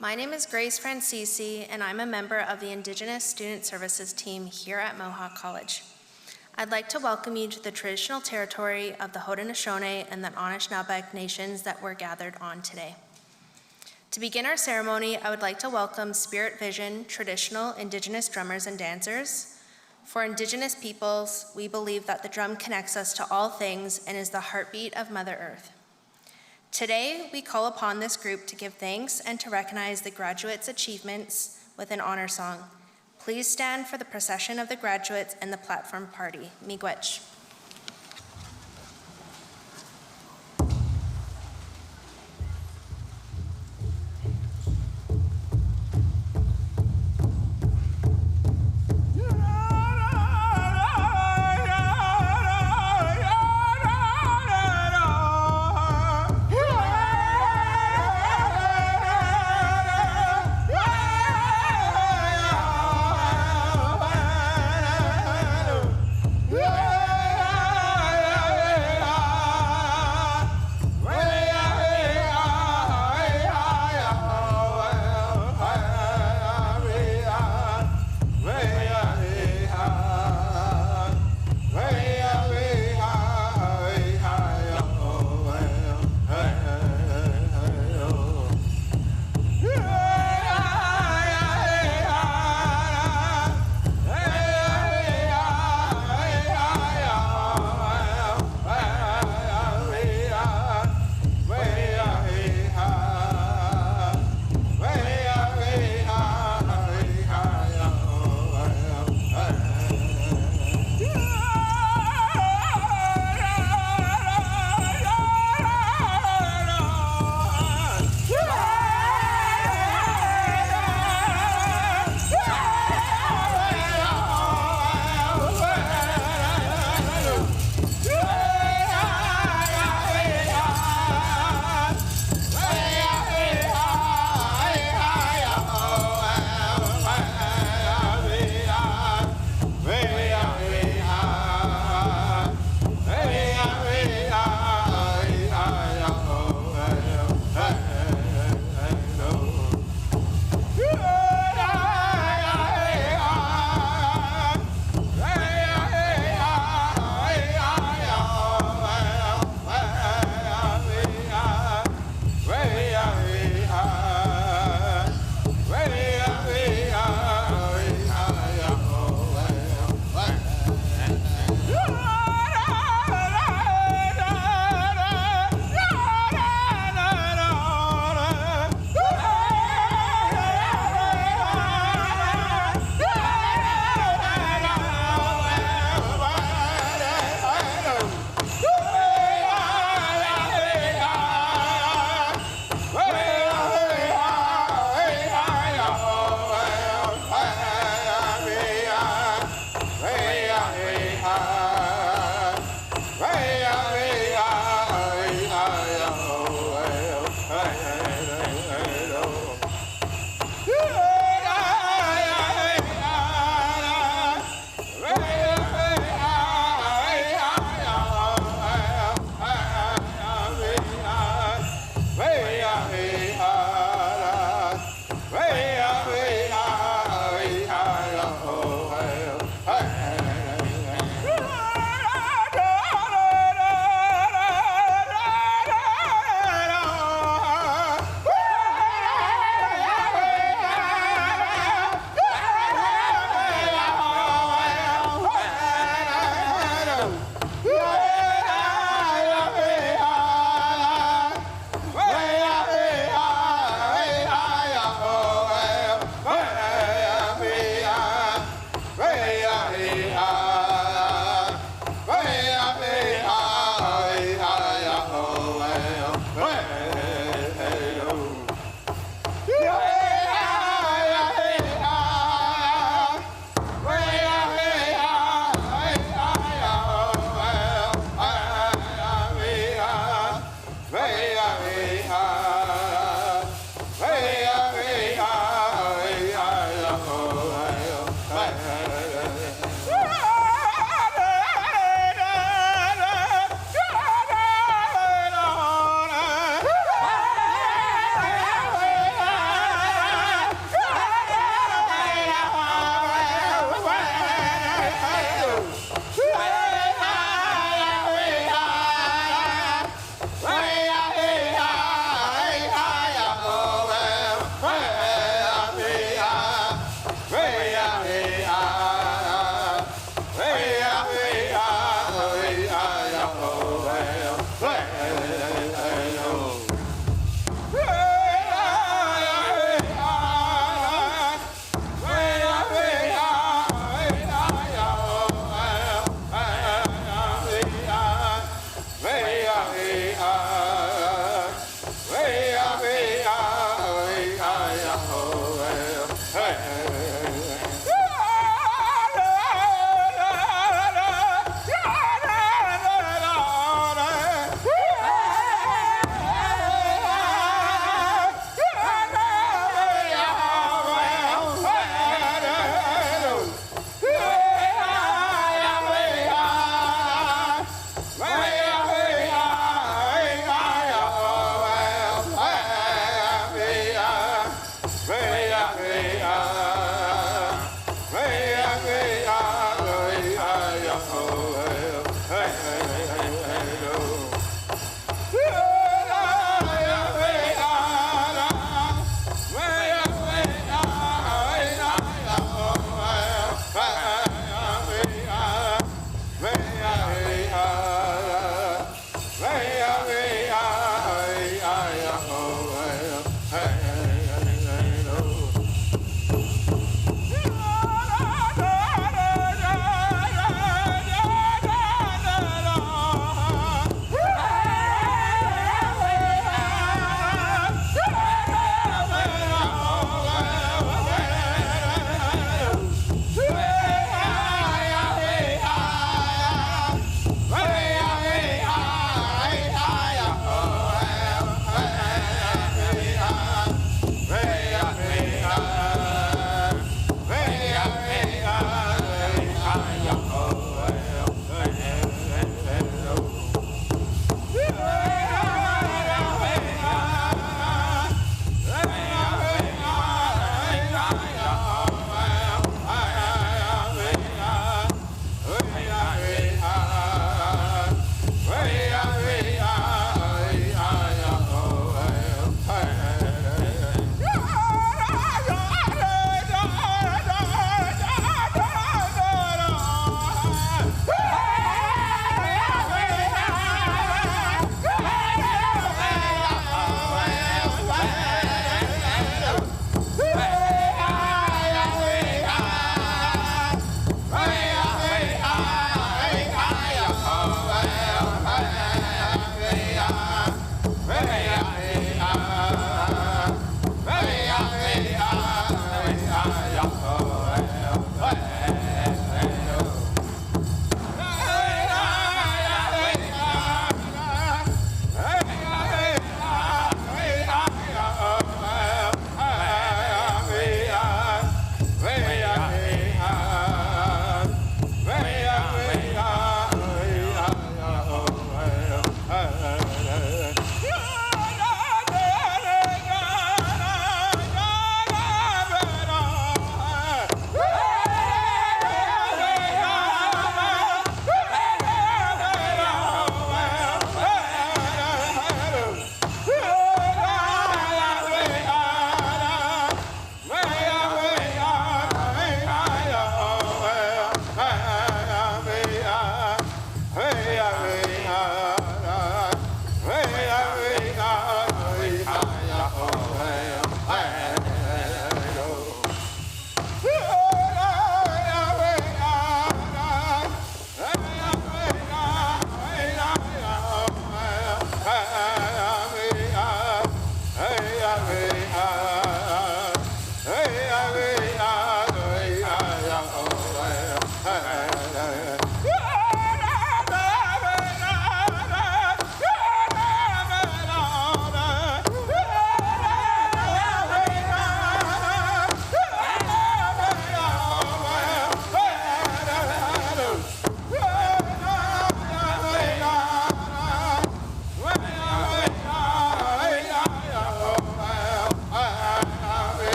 My name is Grace Francisi and I'm a member of the Indigenous Student Services team here at Mohawk College. I'd like to welcome you to the traditional territory of the Haudenosaunee and the Anishinaabe nations that we're gathered on today. To begin our ceremony, I would like to welcome Spirit Vision, traditional Indigenous drummers and dancers. For Indigenous peoples, we believe that the drum connects us to all things and is the heartbeat of Mother Earth. Today, we call upon this group to give thanks and to recognize the graduates' achievements with an honor song. Please stand for the procession of the graduates and the platform party. Miigwech. Yeah!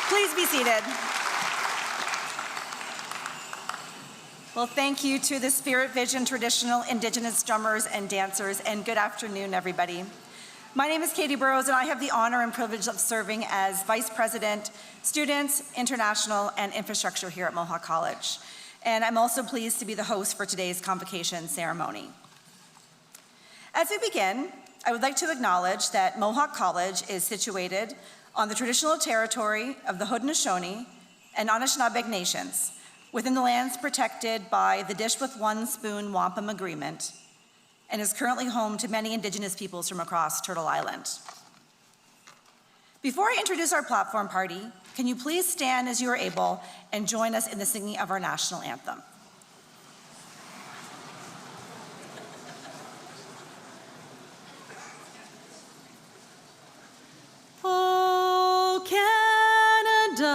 Please be seated. Well, thank you to the Spirit Vision traditional Indigenous drummers and dancers, and good afternoon, everybody. My name is Katie Burrows, and I have the honor and privilege of serving as Vice President, Students, International, and Infrastructure here at Mohawk College. And I'm also pleased to be the host for today's convocation ceremony. As we begin, I would like to acknowledge that Mohawk College is situated on the traditional territory of the Haudenosaunee and Anishinaabe Nations, within the lands protected by the Dish with One Spoon Wampum Agreement, and is currently home to many Indigenous peoples from across Turtle Island. Before I introduce our platform party, can you please stand as you are able and join us in the singing of our national anthem? Oh, Canada,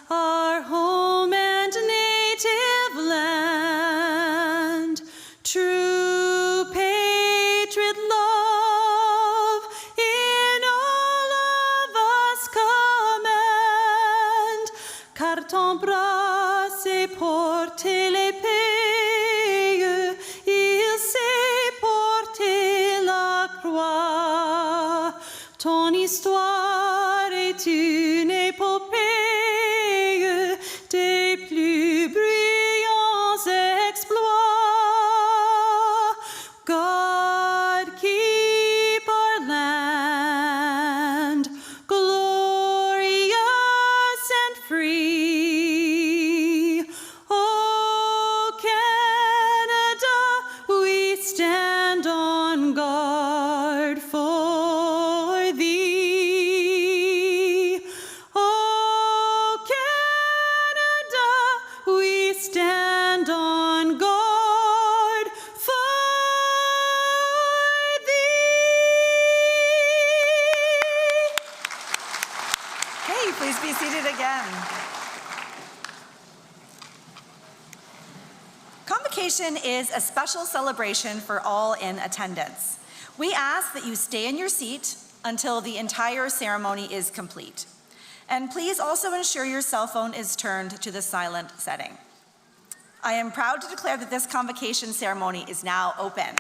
our home and native land, true patriot love in all of us command, car ton bras sait porter l'épée, il sait porter la croix. Ton histoire est une épopée des plus brillants exploits. God keep our land glorious and free. Oh, Canada, we stand on guard for thee. Oh, Canada, we stand on guard for thee. Hey, please be seated again. Convocation is a special celebration for all in attendance. We ask that you stay in your seat until the entire ceremony is complete. And please also ensure your cell phone is turned to the silent setting. I am proud to declare that this convocation ceremony is now open.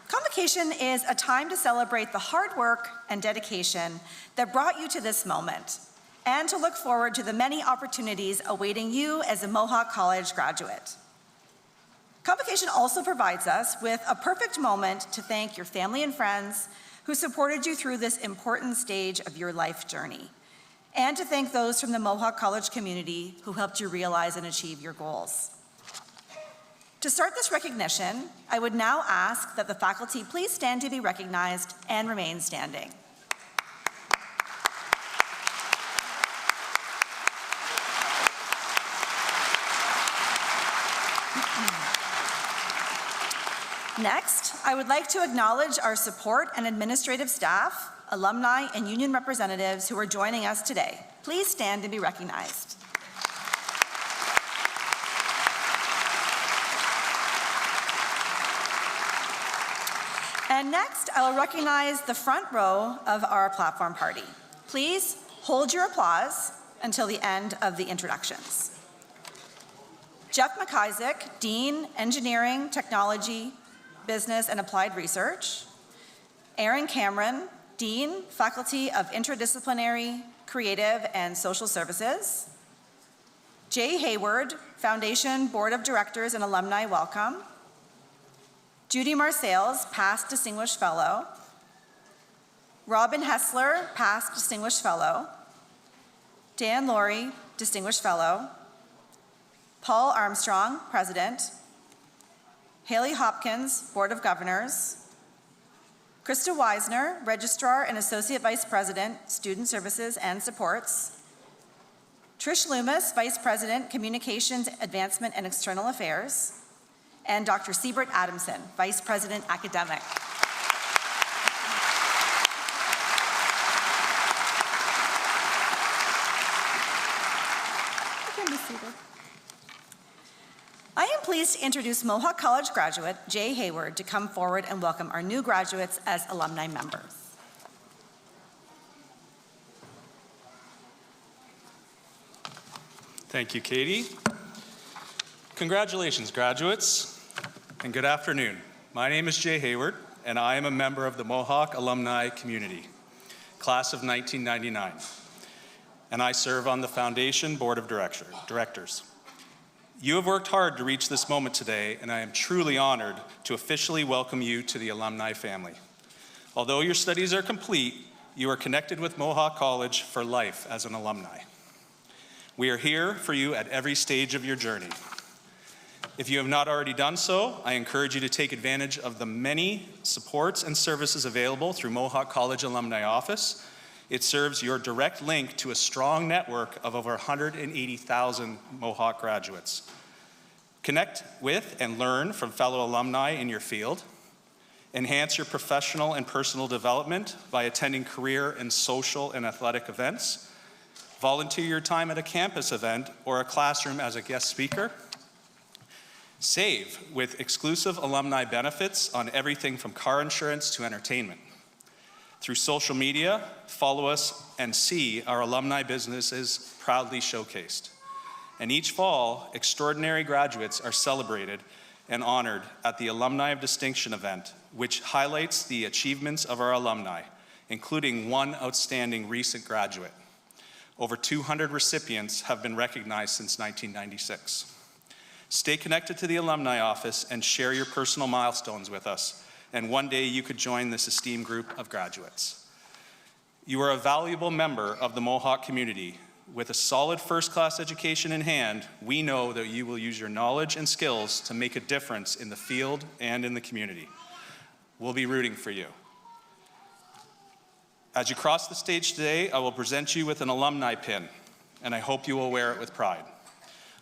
Convocation is a time to celebrate the hard work and dedication that brought you to this moment, and to look forward to the many opportunities awaiting you as a Mohawk College graduate. Convocation also provides us with a perfect moment to thank your family and friends who supported you through this important stage of your life journey, and to thank those from the Mohawk College community who helped you realize and achieve your goals. To start this recognition, I would now ask that the faculty please stand to be recognized and remain standing. Next, I would like to acknowledge our support and administrative staff, alumni, and union representatives who are joining us today. Please stand and be recognized. And next, I will recognize the front row of our platform party. Please hold your applause until the end of the introductions. Jeff McKeil, Dean, Engineering, Technology, Business and Applied Research. Aaron Cameron, Dean, Faculty of Interdisciplinary, Creative and Social Services. Jay Hayward, Foundation Board of Directors and Alumni Welcome. Judy Marsails, Past Distinguished Fellow. Robin Hessler, Past Distinguished Fellow. Dan Laurie, Distinguished Fellow. Paul Armstrong, President. Haley Hopkins, Board of Governors. Krista Weisner, Registrar and Associate Vice President, Student Services and Supports. Trish Loomis, Vice President, Communications, Advancement and External Affairs. And Dr. Siebert Adamson, Vice President, Academic. You can be seated. I am pleased to introduce Mohawk College graduate Jay Hayward to come forward and welcome our new graduates as alumni members. Thank you, Katie. Congratulations, graduates, and good afternoon. My name is Jay Hayward, and I am a member of the Mohawk alumni community, class of 1999, and I serve on the Foundation Board of Directors. You have worked hard to reach this moment today, and I am truly honored to officially welcome you to the alumni family. Although your studies are complete, you are connected with Mohawk College for life as an alumni. We are here for you at every stage of your journey. If you have not already done so, I encourage you to take advantage of the many supports and services available through Mohawk College Alumni Office. It serves your direct link to a strong network of over 180,000 Mohawk graduates. Connect with and learn from fellow alumni in your field. Enhance your professional and personal development by attending career and social and athletic events. Volunteer your time at a campus event or a classroom as a guest speaker. Save with exclusive alumni benefits on everything from car insurance to entertainment. Through social media, follow us and see our alumni businesses proudly showcased. And each fall, extraordinary graduates are celebrated and honored at the Alumni of Distinction event, which highlights the achievements of our alumni, including one outstanding recent graduate. Over 200 recipients have been recognized since 1996. Stay connected to the Alumni Office and share your personal milestones with us. And one day you could join this esteemed group of graduates. You are a valuable member of the Mohawk community. With a solid first-class education in hand, we know that you will use your knowledge and skills to make a difference in the field and in the community. We'll be rooting for you. As you cross the stage today, I will present you with an alumni pin, and I hope you will wear it with pride.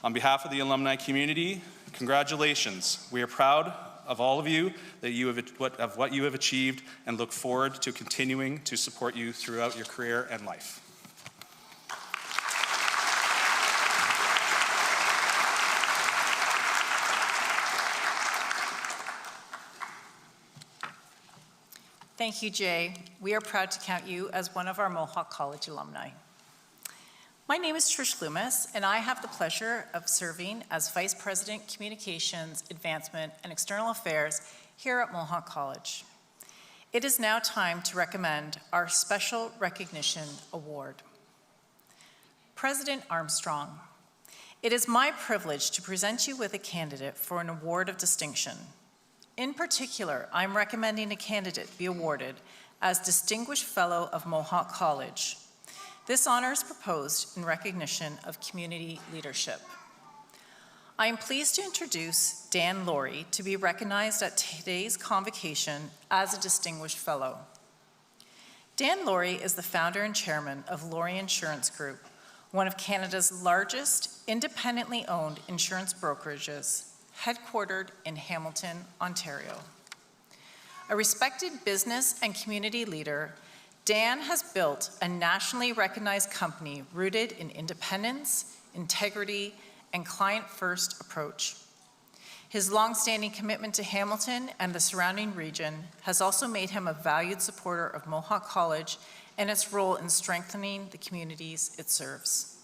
On behalf of the alumni community, congratulations. We are proud of all of you, of what you have achieved, and look forward to continuing to support you throughout your career and life. Thank you, Jay. We are proud to count you as one of our Mohawk College alumni. My name is Trish Loomis, and I have the pleasure of serving as Vice President, Communications, Advancement, and External Affairs here at Mohawk College. It is now time to recommend our Special Recognition Award. President Armstrong, it is my privilege to present you with a candidate for an award of distinction. In particular, I'm recommending a candidate be awarded as Distinguished Fellow of Mohawk College. This honor is proposed in recognition of community leadership. I am pleased to introduce Dan Laurie to be recognized at today's convocation as a Distinguished Fellow. Dan Laurie is the founder and chairman of Laurie Insurance Group, one of Canada's largest independently owned insurance brokerages, headquartered in Hamilton, Ontario. A respected business and community leader, Dan has built a nationally recognized company rooted in independence, integrity, and client-first approach. His long-standing commitment to Hamilton and the surrounding region has also made him a valued supporter of Mohawk College and its role in strengthening the communities it serves.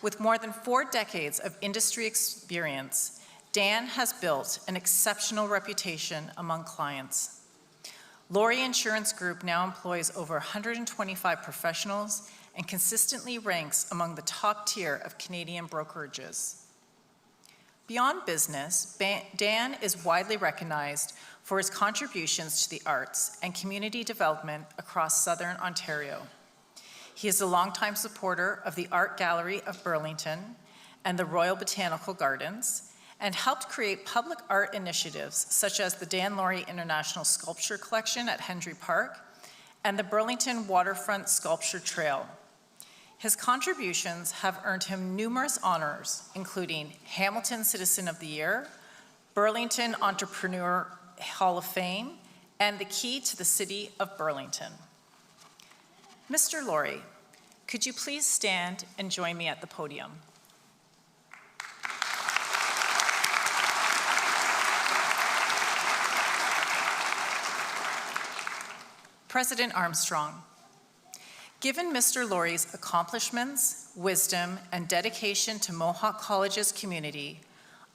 With more than 4 decades of industry experience, Dan has built an exceptional reputation among clients. Laurie Insurance Group now employs over 125 professionals and consistently ranks among the top tier of Canadian brokerages. Beyond business, Dan is widely recognized for his contributions to the arts and community development across Southern Ontario. He is a longtime supporter of the Art Gallery of Burlington and the Royal Botanical Gardens, and helped create public art initiatives such as the Dan Laurie International Sculpture Collection at Hendry Park and the Burlington Waterfront Sculpture Trail. His contributions have earned him numerous honors, including Hamilton Citizen of the Year, Burlington Entrepreneur Hall of Fame, and the Key to the City of Burlington. Mr. Laurie, could you please stand and join me at the podium? President Armstrong, given Mr. Laurie's accomplishments, wisdom, and dedication to Mohawk College's community,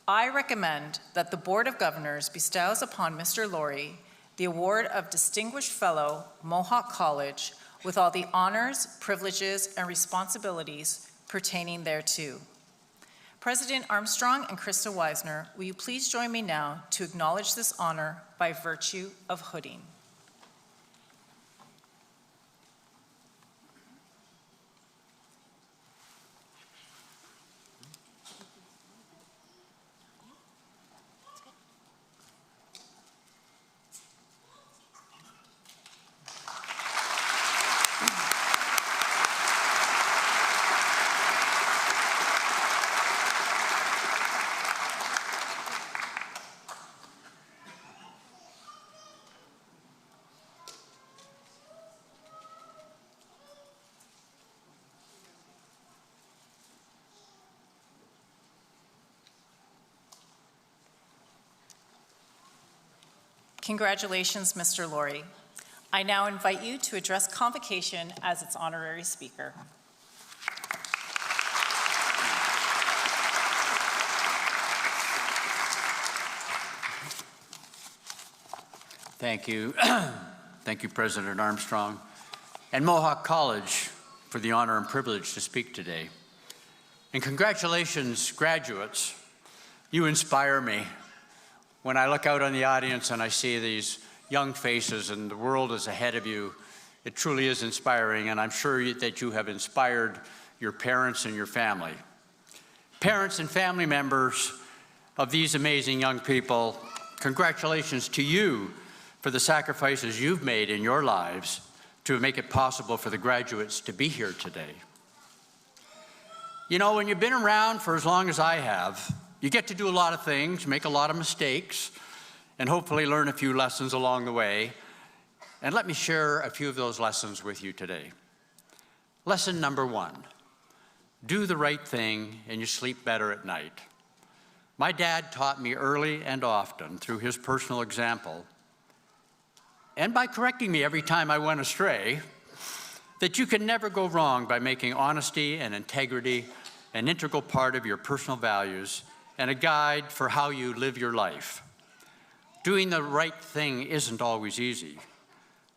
I recommend that the Board of Governors bestows upon Mr. Laurie the award of Distinguished Fellow, Mohawk College, with all the honors, privileges, and responsibilities pertaining thereto. President Armstrong and Krista Weisner, will you please join me now to acknowledge this honor by virtue of hooding. Congratulations, Mr. Laurie. I now invite you to address Convocation as its honorary speaker. Thank you. Thank you, President Armstrong, and Mohawk College for the honor and privilege to speak today. And congratulations, graduates. You inspire me. When I look out on the audience and I see these young faces and the world is ahead of you, it truly is inspiring, and I'm sure that you have inspired your parents and your family. Parents and family members of these amazing young people, congratulations to you for the sacrifices you've made in your lives to make it possible for the graduates to be here today. You know, when you've been around for as long as I have, you get to do a lot of things, make a lot of mistakes, and hopefully learn a few lessons along the way. And let me share a few of those lessons with you today. Lesson number 1, do the right thing and you sleep better at night. My dad taught me early and often through his personal example, and by correcting me every time I went astray, that you can never go wrong by making honesty and integrity an integral part of your personal values and a guide for how you live your life. Doing the right thing isn't always easy,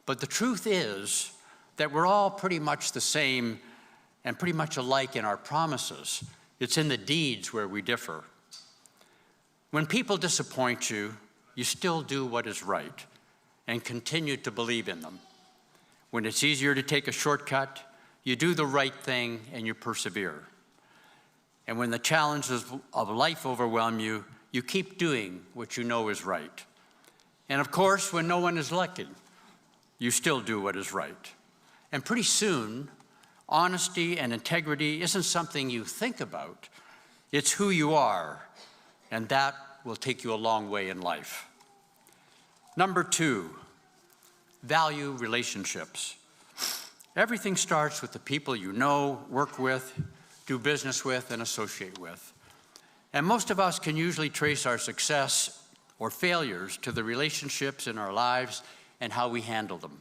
but the truth is that we're all pretty much the same and pretty much alike in our promises. It's in the deeds where we differ. When people disappoint you, you still do what is right and continue to believe in them. When it's easier to take a shortcut, you do the right thing and you persevere. And when the challenges of life overwhelm you, you keep doing what you know is right. And of course, when no one is looking, you still do what is right. And pretty soon, honesty and integrity isn't something you think about. It's who you are, and that will take you a long way in life. Number 2, value relationships. Everything starts with the people you know, work with, do business with, and associate with. And most of us can usually trace our success or failures to the relationships in our lives and how we handle them.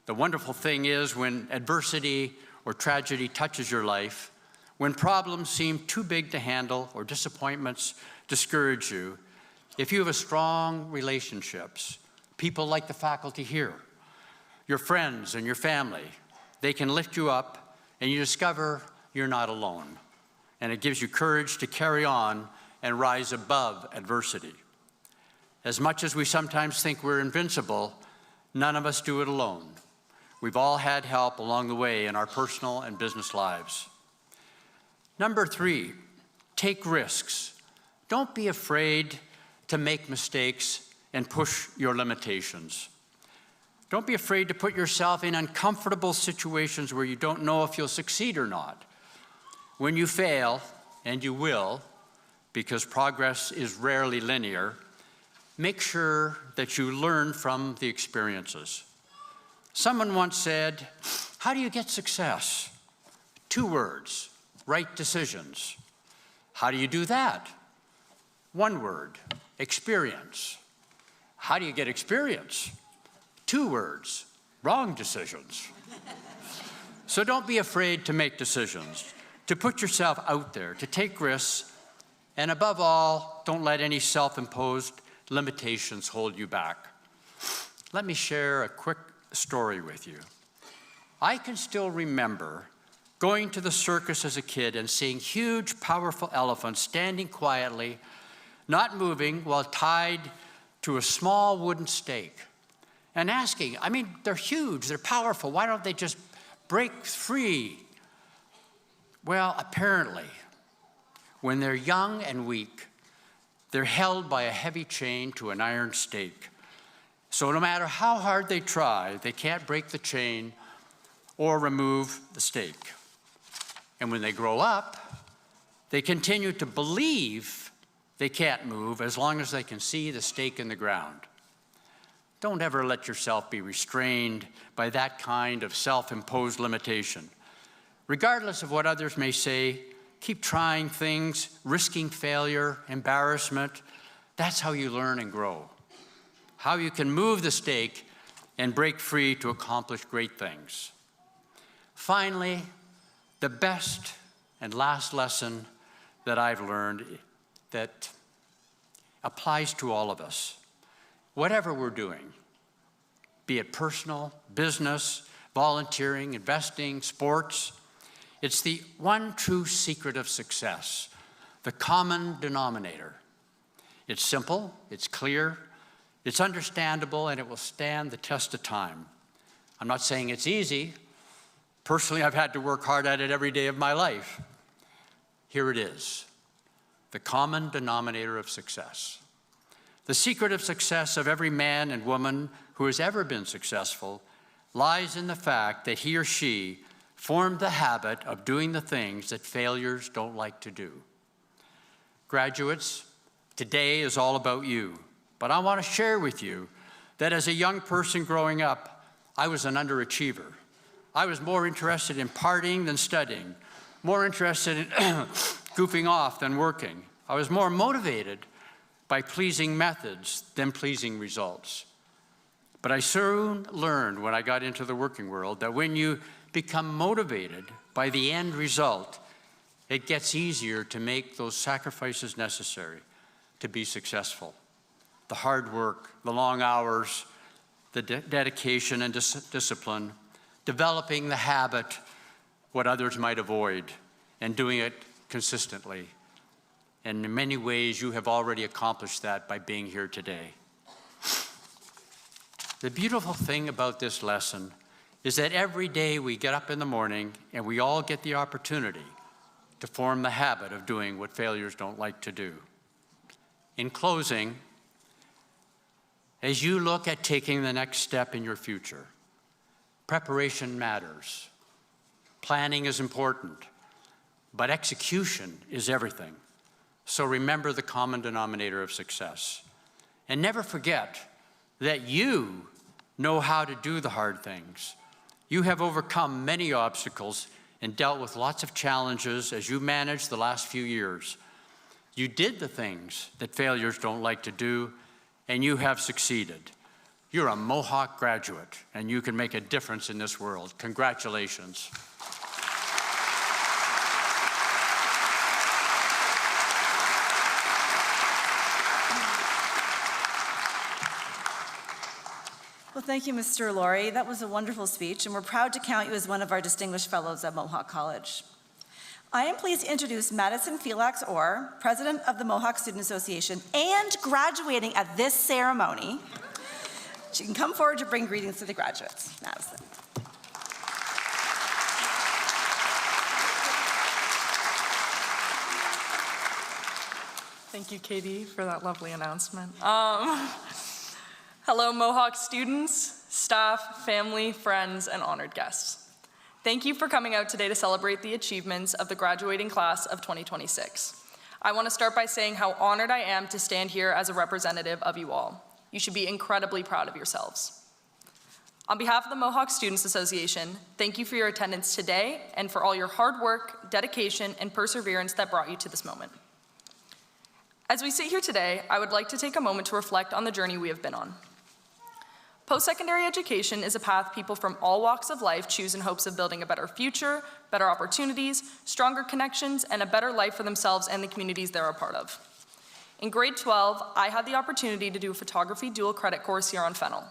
The wonderful thing is when adversity or tragedy touches your life, when problems seem too big to handle or disappointments discourage you, if you have a strong relationships, people like the faculty here, your friends and your family, they can lift you up and you discover you're not alone. And it gives you courage to carry on and rise above adversity. As much as we sometimes think we're invincible, none of us do it alone. We've all had help along the way in our personal and business lives. Number 3, take risks. Don't be afraid to make mistakes and push your limitations. Don't be afraid to put yourself in uncomfortable situations where you don't know if you'll succeed or not. When you fail, and you will, because progress is rarely linear, make sure that you learn from the experiences. Someone once said, "How do you get success?" 2 words, right decisions. How do you do that? 1 word, experience. How do you get experience? 2 words, wrong decisions. So don't be afraid to make decisions, to put yourself out there, to take risks, and above all, don't let any self-imposed limitations hold you back. Let me share a quick story with you. I can still remember going to the circus as a kid and seeing huge, powerful elephants standing quietly, not moving, while tied to a small wooden stake. And asking, I mean, they're huge, they're powerful, why don't they just break free? Well, apparently, when they're young and weak, they're held by a heavy chain to an iron stake. So no matter how hard they try, they can't break the chain or remove the stake. And when they grow up, they continue to believe they can't move as long as they can see the stake in the ground. Don't ever let yourself be restrained by that kind of self-imposed limitation. Regardless of what others may say, keep trying things, risking failure, embarrassment. That's how you learn and grow. How you can move the stake and break free to accomplish great things. Finally, the best and last lesson that I've learned that applies to all of us. Whatever we're doing, be it personal, business, volunteering, investing, sports, it's the one true secret of success, the common denominator. It's simple, it's clear, it's understandable, and it will stand the test of time. I'm not saying it's easy. Personally, I've had to work hard at it every day of my life. Here it is, the common denominator of success. The secret of success of every man and woman who has ever been successful lies in the fact that he or she formed the habit of doing the things that failures don't like to do. Graduates, today is all about you, but I want to share with you that as a young person growing up, I was an underachiever. I was more interested in partying than studying, more interested in goofing off than working. I was more motivated by pleasing methods than pleasing results. But I soon learned when I got into the working world that when you become motivated by the end result, it gets easier to make those sacrifices necessary to be successful. The hard work, the long hours, the dedication and discipline, developing the habit, what others might avoid, and doing it consistently. And in many ways, you have already accomplished that by being here today. The beautiful thing about this lesson is that every day we get up in the morning and we all get the opportunity to form the habit of doing what failures don't like to do. In closing, as you look at taking the next step in your future, preparation matters. Planning is important, but execution is everything. So remember the common denominator of success. And never forget that you know how to do the hard things. You have overcome many obstacles and dealt with lots of challenges as you managed the last few years. You did the things that failures don't like to do, and you have succeeded. You're a Mohawk graduate, and you can make a difference in this world. Congratulations. Well, thank you, Mr. Laurie. That was a wonderful speech, and we're proud to count you as one of our distinguished fellows at Mohawk College. I am pleased to introduce Madison Felix Orr, President of the Mohawk Student Association, and graduating at this ceremony. She can come forward to bring greetings to the graduates. Madison. Thank you, Katie, for that lovely announcement. Hello, Mohawk students, staff, family, friends, and honored guests. Thank you for coming out today to celebrate the achievements of the graduating class of 2026. I want to start by saying how honored I am to stand here as a representative of you all. You should be incredibly proud of yourselves. On behalf of the Mohawk Students Association, thank you for your attendance today and for all your hard work, dedication, and perseverance that brought you to this moment. As we sit here today, I would like to take a moment to reflect on the journey we have been on. Post-secondary education is a path people from all walks of life choose in hopes of building a better future, better opportunities, stronger connections, and a better life for themselves and the communities they're a part of. In grade 12, I had the opportunity to do a photography dual credit course here on Fennel.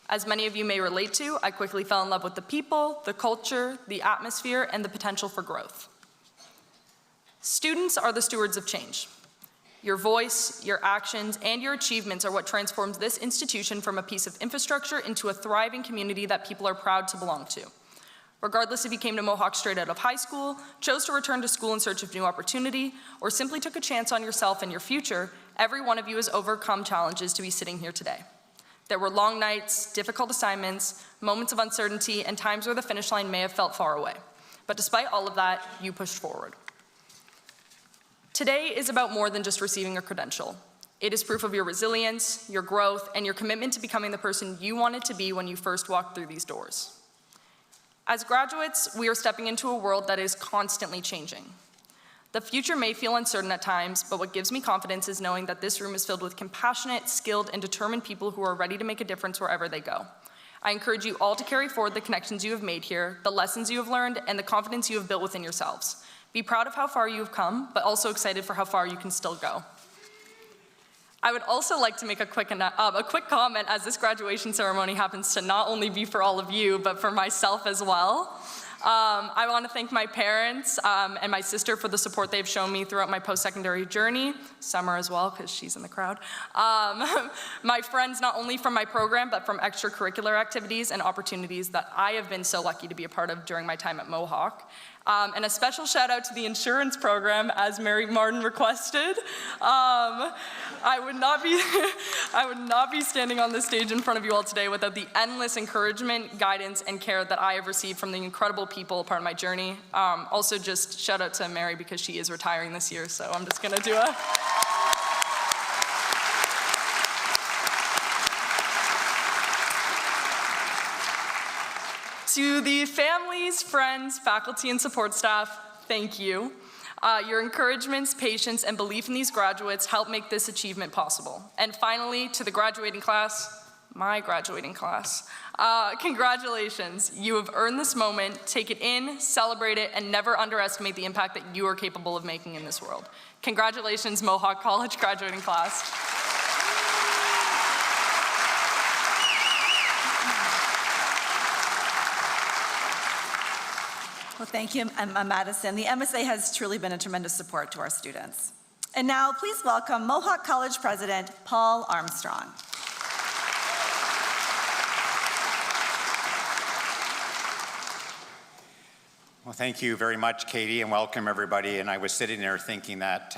As many of you may relate to, I quickly fell in love with the people, the culture, the atmosphere, and the potential for growth. Students are the stewards of change. Your voice, your actions, and your achievements are what transforms this institution from a piece of infrastructure into a thriving community that people are proud to belong to. Regardless if you came to Mohawk straight out of high school, chose to return to school in search of new opportunity, or simply took a chance on yourself and your future, every one of you has overcome challenges to be sitting here today. There were long nights, difficult assignments, moments of uncertainty, and times where the finish line may have felt far away. But despite all of that, you pushed forward. Today is about more than just receiving a credential. It is proof of your resilience, your growth, and your commitment to becoming the person you wanted to be when you first walked through these doors. As graduates, we are stepping into a world that is constantly changing. The future may feel uncertain at times, but what gives me confidence is knowing that this room is filled with compassionate, skilled, and determined people who are ready to make a difference wherever they go. I encourage you all to carry forward the connections you have made here, the lessons you have learned, and the confidence you have built within yourselves. Be proud of how far you have come, but also excited for how far you can still go. I would also like to make a quick comment, as this graduation ceremony happens to not only be for all of you, but for myself as well. I want to thank my parents and my sister for the support they've shown me throughout my post-secondary journey. Summer as well, because she's in the crowd. My friends, not only from my program, but from extracurricular activities and opportunities that I have been so lucky to be a part of during my time at Mohawk. And a special shout out to the insurance program, as Mary Martin requested. I would not be standing on this stage in front of you all today without the endless encouragement, guidance, and care that I have received from the incredible people part of my journey. Also, just shout out to Mary because she is retiring this year, so I'm just gonna do a. To the families, friends, faculty, and support staff, thank you. Your encouragements, patience, and belief in these graduates help make this achievement possible. And finally, to the graduating class, my graduating class, congratulations. You have earned this moment. Take it in, celebrate it, and never underestimate the impact that you are capable of making in this world. Congratulations, Mohawk College graduating class. Well, thank you, Madison. The MSA has truly been a tremendous support to our students. And now, please welcome Mohawk College President Paul Armstrong. Well, Well, thank you very much, Katie, and welcome everybody. And I was sitting there thinking that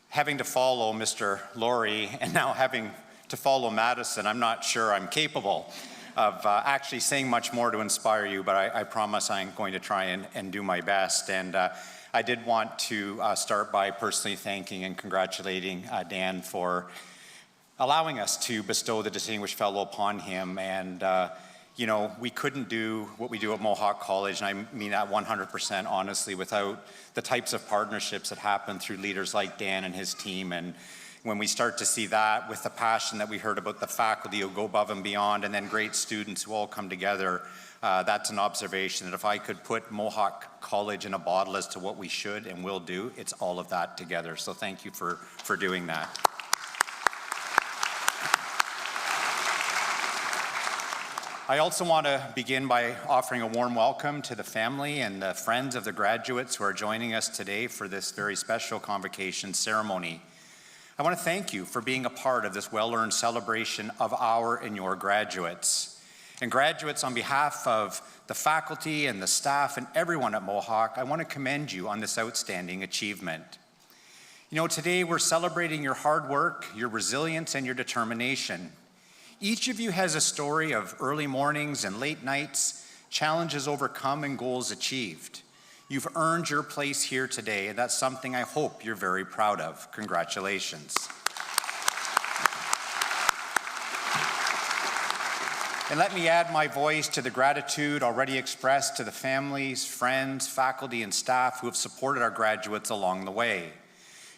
having to follow Mr. Laurie and now having to follow Madison, I'm not sure I'm capable of actually saying much more to inspire you, but I promise I'm going to try and do my best. And I did want to start by personally thanking and congratulating Dan for allowing us to bestow the Distinguished Fellow upon him. And you know, we couldn't do what we do at Mohawk College, and I mean that 100% honestly, without the types of partnerships that happen through leaders like Dan and his team. And when we start to see that with the passion that we heard about the faculty who go above and beyond, and then great students who all come together, that's an observation that if I could put Mohawk College in a bottle as to what we should and will do, it's all of that together. So thank you for doing that. I also want to begin by offering a warm welcome to the family and the friends of the graduates who are joining us today for this very special convocation ceremony. I want to thank you for being a part of this well-earned celebration of our and your graduates. And graduates, on behalf of the faculty and the staff and everyone at Mohawk, I want to commend you on this outstanding achievement. You know, today we're celebrating your hard work, your resilience, and your determination. Each of you has a story of early mornings and late nights, challenges overcome and goals achieved. You've earned your place here today, and that's something I hope you're very proud of. Congratulations. And let me add my voice to the gratitude already expressed to the families, friends, faculty, and staff who have supported our graduates along the way.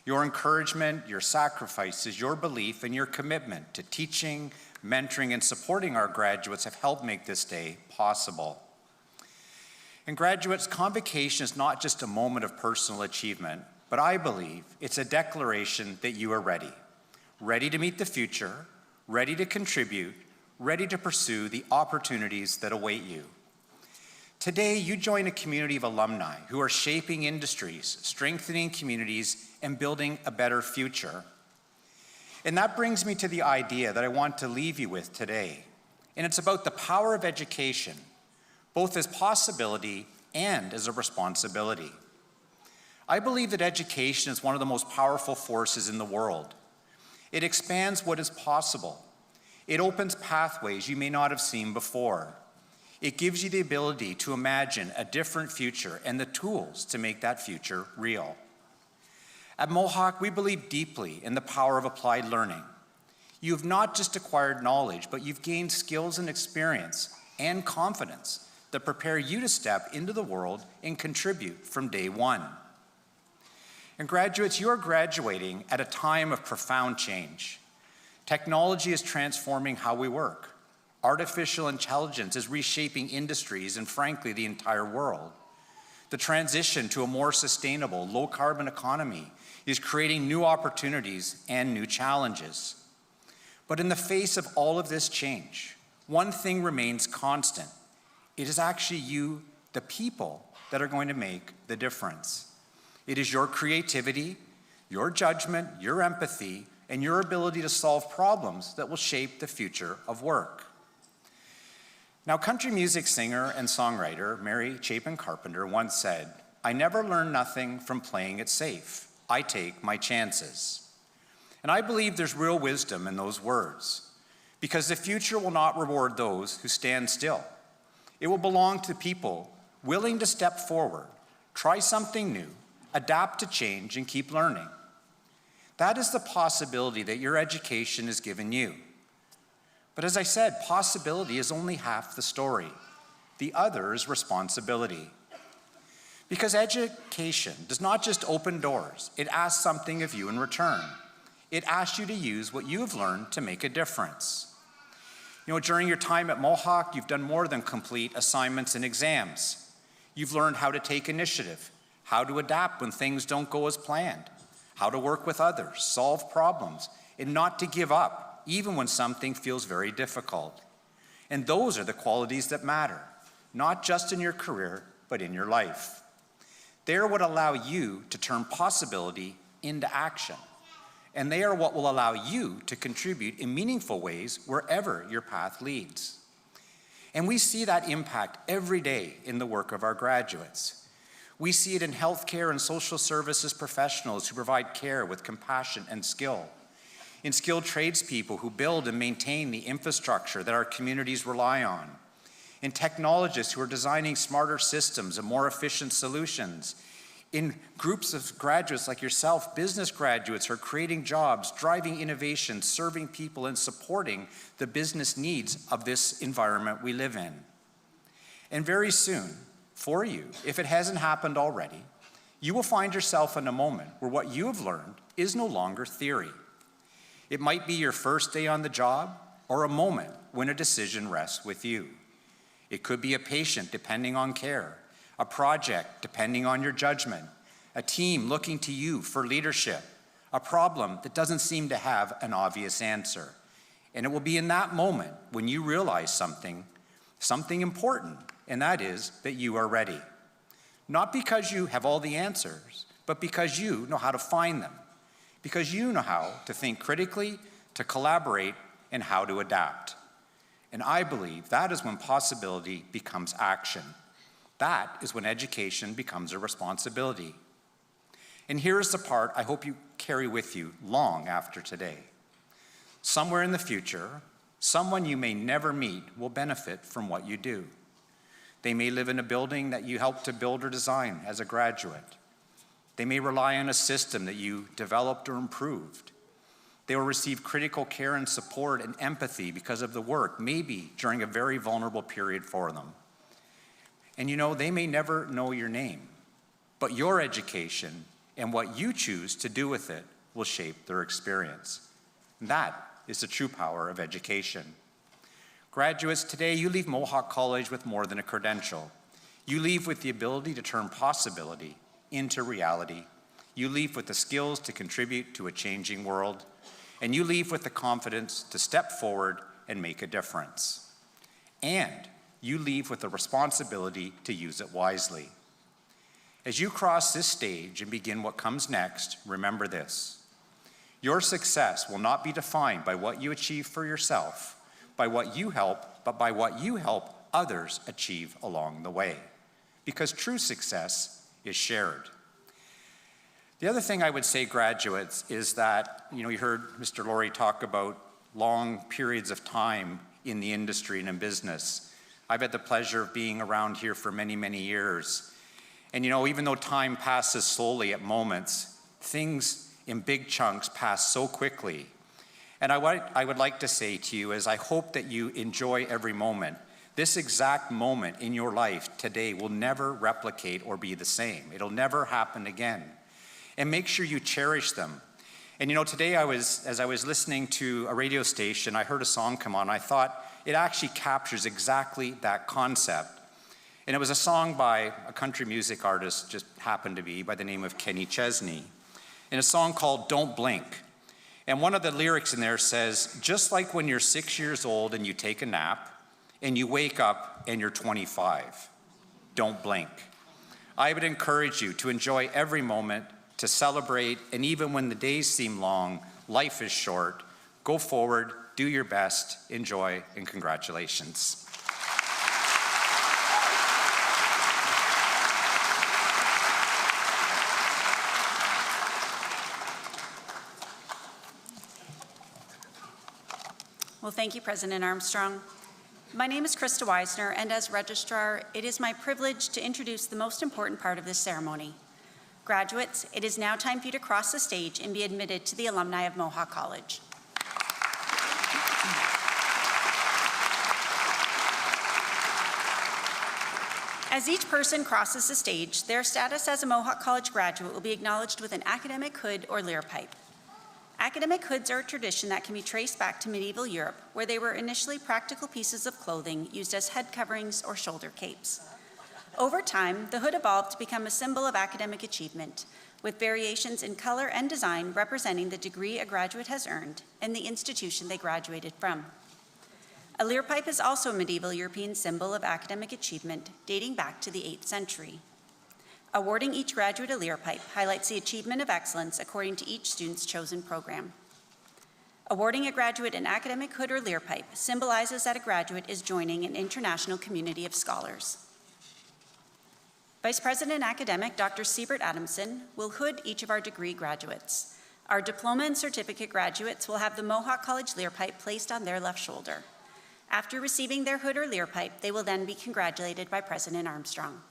Your encouragement, your sacrifices, your belief, and your commitment to teaching, mentoring, and supporting our graduates have helped make this day possible. And graduates, Convocation is not just a moment of personal achievement, but I believe it's a declaration that you are ready. Ready to meet the future, ready to contribute, ready to pursue the opportunities that await you. Today, you join a community of alumni who are shaping industries, strengthening communities, and building a better future. And that brings me to the idea that I want to leave you with today. And it's about the power of education, both as possibility and as a responsibility. I believe that education is one of the most powerful forces in the world. It expands what is possible. It opens pathways you may not have seen before. It gives you the ability to imagine a different future and the tools to make that future real. At Mohawk, we believe deeply in the power of applied learning. You have not just acquired knowledge, but you've gained skills and experience and confidence that prepare you to step into the world and contribute from day one. And graduates, you are graduating at a time of profound change. Technology is transforming how we work. Artificial intelligence is reshaping industries and, frankly, the entire world. The transition to a more sustainable, low-carbon economy is creating new opportunities and new challenges. But in the face of all of this change, one thing remains constant. It is actually you, the people, that are going to make the difference. It is your creativity, your judgment, your empathy, and your ability to solve problems that will shape the future of work. Now, country music singer and songwriter Mary Chapin Carpenter once said, "I never learn nothing from playing it safe. I take my chances." And I believe there's real wisdom in those words, because the future will not reward those who stand still. It will belong to people willing to step forward, try something new, adapt to change, and keep learning. That is the possibility that your education has given you. But as I said, possibility is only half the story. The other is responsibility. Because education does not just open doors, it asks something of you in return. It asks you to use what you have learned to make a difference. You know, during your time at Mohawk, you've done more than complete assignments and exams. You've learned how to take initiative, how to adapt when things don't go as planned, how to work with others, solve problems, and not to give up, even when something feels very difficult. And those are the qualities that matter, not just in your career, but in your life. They are what allow you to turn possibility into action. And they are what will allow you to contribute in meaningful ways wherever your path leads. And we see that impact every day in the work of our graduates. We see it in healthcare and social services professionals who provide care with compassion and skill, in skilled tradespeople who build and maintain the infrastructure that our communities rely on, in technologists who are designing smarter systems and more efficient solutions, in groups of graduates like yourself, business graduates who are creating jobs, driving innovation, serving people, and supporting the business needs of this environment we live in. And very soon, for you, if it hasn't happened already, you will find yourself in a moment where what you have learned is no longer theory. It might be your first day on the job, or a moment when a decision rests with you. It could be a patient depending on care, a project depending on your judgment, a team looking to you for leadership, a problem that doesn't seem to have an obvious answer. And it will be in that moment when you realize something important, and that is that you are ready. Not because you have all the answers, but because you know how to find them, because you know how to think critically, to collaborate, and how to adapt. And I believe that is when possibility becomes action. That is when education becomes a responsibility. And here is the part I hope you carry with you long after today. Somewhere in the future, someone you may never meet will benefit from what you do. They may live in a building that you helped to build or design as a graduate. They may rely on a system that you developed or improved. They will receive critical care and support and empathy because of the work, maybe during a very vulnerable period for them. And you know, they may never know your name, but your education and what you choose to do with it will shape their experience. And that is the true power of education. Graduates, today you leave Mohawk College with more than a credential. You leave with the ability to turn possibility into reality. You leave with the skills to contribute to a changing world. And you leave with the confidence to step forward and make a difference. And you leave with the responsibility to use it wisely. As you cross this stage and begin what comes next, remember this. Your success will not be defined by what you achieve for yourself, by what you help, but by what you help others achieve along the way. Because true success is shared. The other thing I would say, graduates, is that, you heard Mr. Laurie talk about long periods of time in the industry and in business. I've had the pleasure of being around here for many, many years. And even though time passes slowly at moments, things in big chunks pass so quickly. And I would like to say to you is I hope that you enjoy every moment. This exact moment in your life today will never replicate or be the same. It'll never happen again. And make sure you cherish them. And today as I was listening to a radio station, I heard a song come on. I thought it actually captures exactly that concept. And it was a song by a country music artist, just happened to be, by the name of Kenny Chesney. And a song called Don't Blink. And one of the lyrics in there says, just like when you're 6 years old and you take a nap, and you wake up and you're 25, don't blink. I would encourage you to enjoy every moment, to celebrate, and even when the days seem long, life is short. Go forward, do your best, enjoy, and congratulations. Well, thank you, President Armstrong. My name is Krista Weisner, and as Registrar, it is my privilege to introduce the most important part of this ceremony. Graduates, it is now time for you to cross the stage and be admitted to the alumni of Mohawk College. As each person crosses the stage, their status as a Mohawk College graduate will be acknowledged with an academic hood or lyre pipe. Academic hoods are a tradition that can be traced back to medieval Europe, where they were initially practical pieces of clothing used as head coverings or shoulder capes. Over time, the hood evolved to become a symbol of academic achievement, with variations in color and design representing the degree a graduate has earned and the institution they graduated from. A lyre pipe is also a medieval European symbol of academic achievement dating back to the 8th century. Awarding each graduate a lyre pipe highlights the achievement of excellence according to each student's chosen program. Awarding a graduate an academic hood or Lear pipe symbolizes that a graduate is joining an international community of scholars. Vice President Academic Dr. Siebert Adamson will hood each of our degree graduates. Our diploma and certificate graduates will have the Mohawk College Lear pipe placed on their left shoulder. After receiving their hood or Lear pipe, they will then be congratulated by President Armstrong.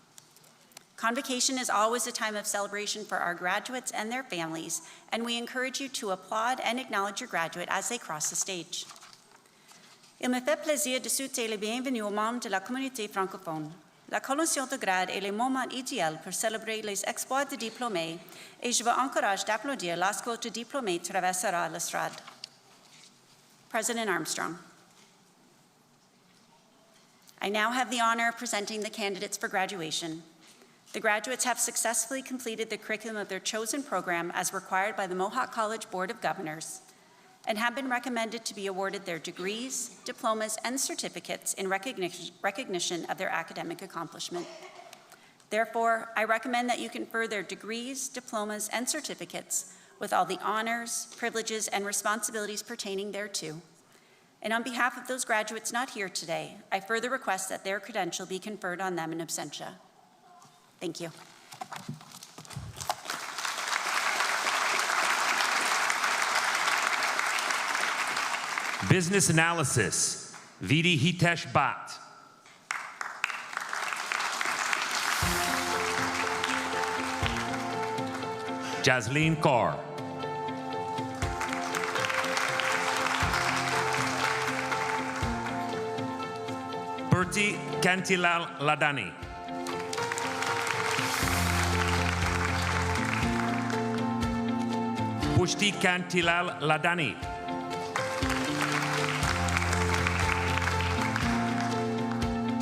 Convocation is always a time of celebration for our graduates and their families, and we encourage you to applaud and acknowledge your graduate as they cross the stage. Il me fait plaisir de souhaiter la bienvenue aux membres de la communauté francophone. La collation de grade est le moment idéal pour célébrer les exploits de diplômés, et je vous encourage d'applaudir lorsque votre diplômé traversera l'estrade. President Armstrong. I now have the honor of presenting the candidates for graduation. The graduates have successfully completed the curriculum of their chosen program as required by the Mohawk College Board of Governors and have been recommended to be awarded their degrees, diplomas, and certificates in recognition of their academic accomplishment. Therefore, I recommend that you confer their degrees, diplomas, and certificates with all the honors, privileges, and responsibilities pertaining thereto. And on behalf of those graduates not here today, I further request that their credential be conferred on them in absentia. Thank you. Business analysis, Vidi Hitesh Bhatt. Jasleen Kaur. Bertie Kantilal Ladani. Pushti Kantilal Ladani.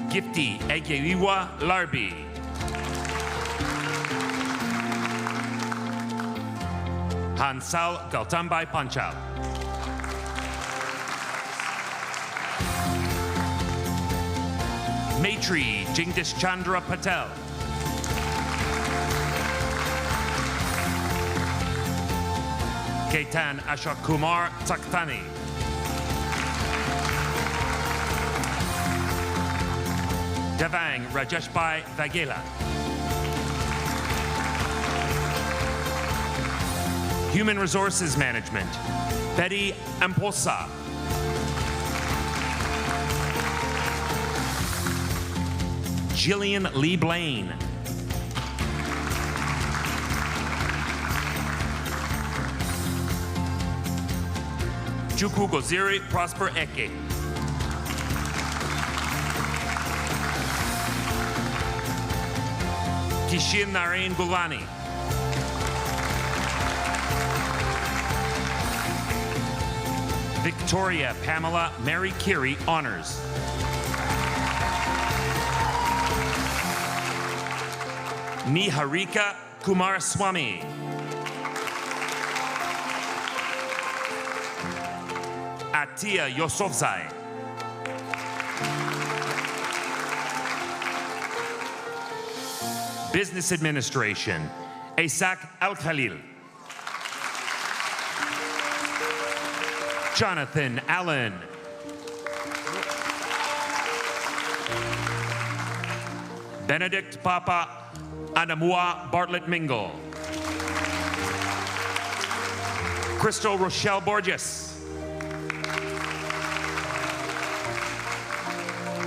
Gifty Egewiwa Larbi. Hansal Galtambai Panchal. Maitri Jingdish Chandra Patel. Ketan Ashok Kumar Takhtani. Devang Rajeshbhai Vaghela. Human Resources Management, Betty Amposa. Jillian Lee Blaine. Juku Goziri Prosper Eke. Kishin Narain Gulani. Victoria Pamela Mary Curie Honors. Niharika Kumaraswamy. Atia Yosofzai. Business Administration, Isaac Al-Khalil. Jonathan Allen. Benedict Papa Anamua Bartlett Mingle. Crystal Rochelle Borges.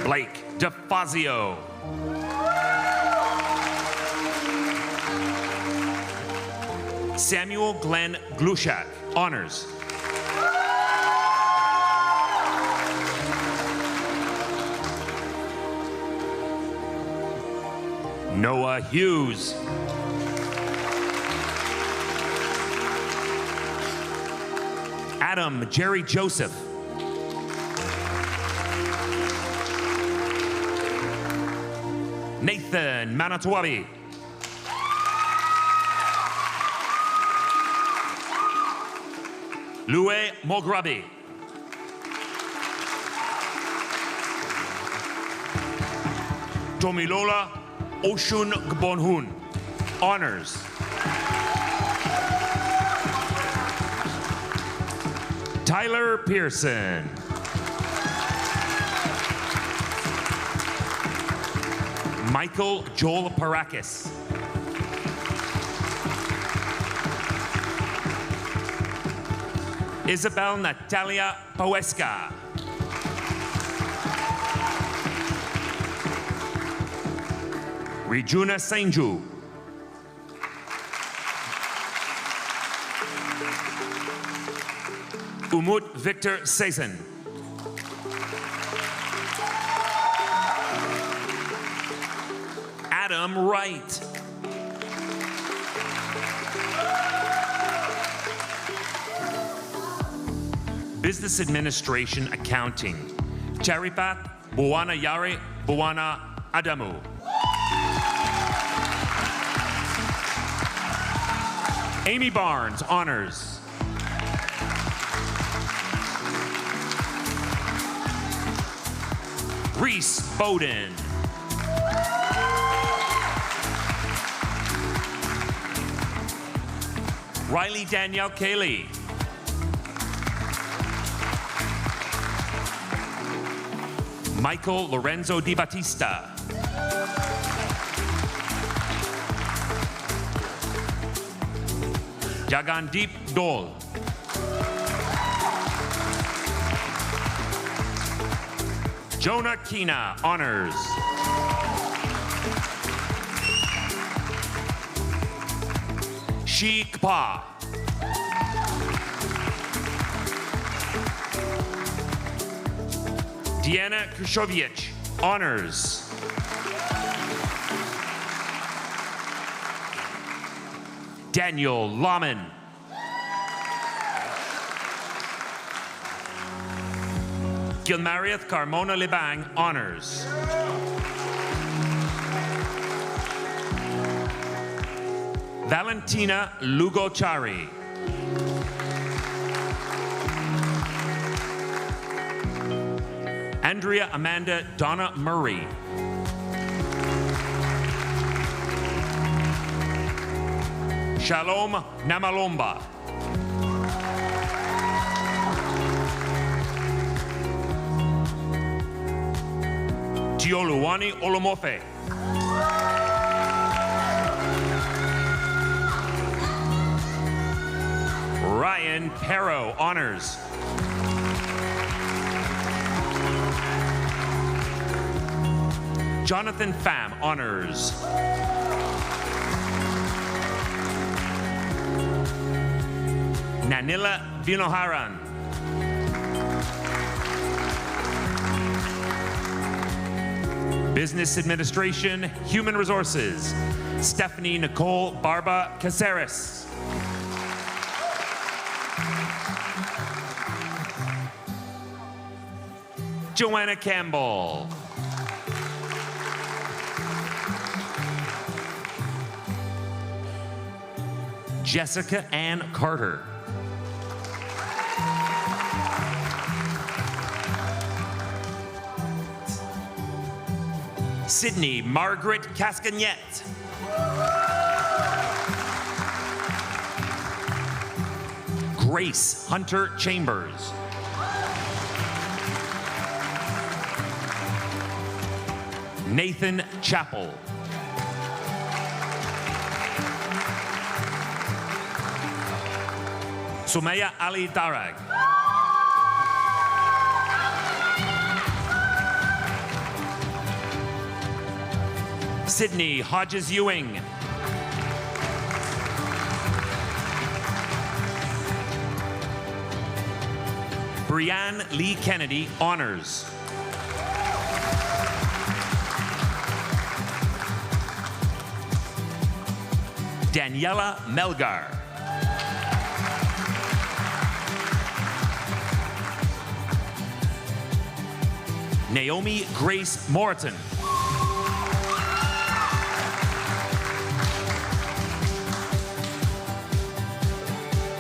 Blake DeFazio. Samuel Glenn Glushak, Honors. Noah Hughes. Adam Jerry Joseph. Nathan Manatowabi. Loué Mograbi. Tomilola Oshun Gbonhun, Honors. Tyler Pearson. Michael Joel Parakis. Isabel Natalia Paweska. Rijuna Sainju. Umut Victor Sazen. Adam Wright. Business Administration Accounting. Charipat Buwana Yare Buwana Adamu. Amy Barnes, Honors. Reese Bowden. Riley Danielle Cayley. Michael Lorenzo Di Battista. Jagandeep Dole. Jonah Kina, Honors. Shi Kpa. Deanna Krishovic, Honors. Daniel Laman. Gilmarieth Carmona Libang, Honors. Valentina Lugochari. Andrea Amanda Donna Murray. Shalom Namalomba. Tioluwani Olomofe. Ryan Perro, Honors. Jonathan Pham, Honors. Nanila Vinoharan. Business Administration, Human Resources, Stephanie Nicole Barba Caceres. Joanna Campbell. Jessica Ann Carter. Sydney Margaret Cascagnette. Grace Hunter Chambers. Nathan Chappell. Sumaya Ali Darag. Sydney Hodges Ewing. Brianne Lee Kennedy, Honors. Daniela Melgar. Naomi Grace Morton.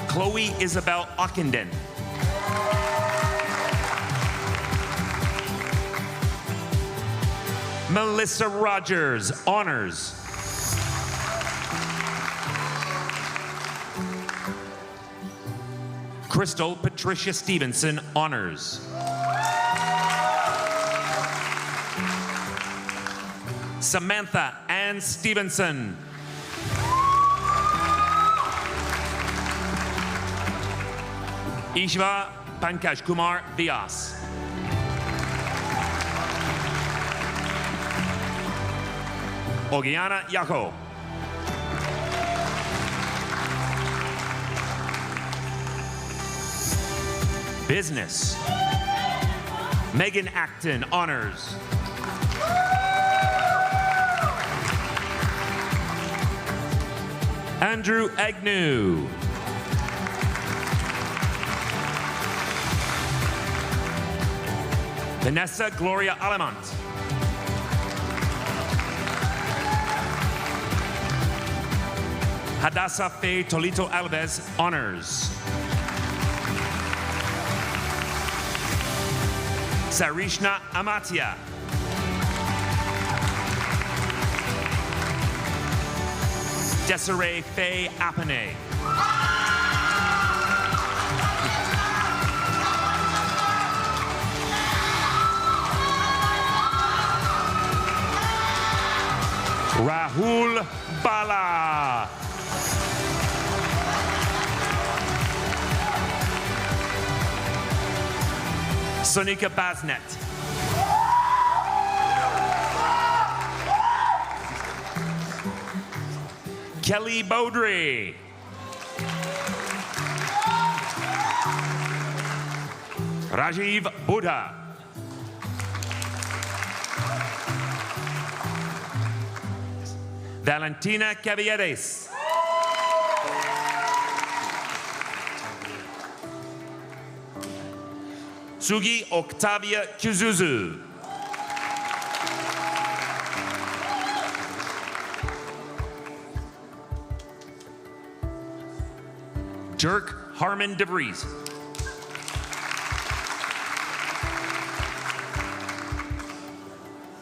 Chloe Isabel Ockenden. Melissa Rogers, Honors. Crystal Patricia Stevenson, honors. Samantha Ann Stevenson. Ishva Pankaj Kumar Vyas. Ogiana Yako. Business. Megan Acton, honors. Andrew Agnew. Vanessa Gloria Alemant. Hadassah Faye Tolito Alves, honors. Sarishna Amatia. Desiree Faye Apane. Rahul Bala. Sonika Basnet. Kelly Beaudry. Rajiv Buddha. Valentina Cavillares. Sugi Octavia Kizuzu. Dirk Harmon DeVries.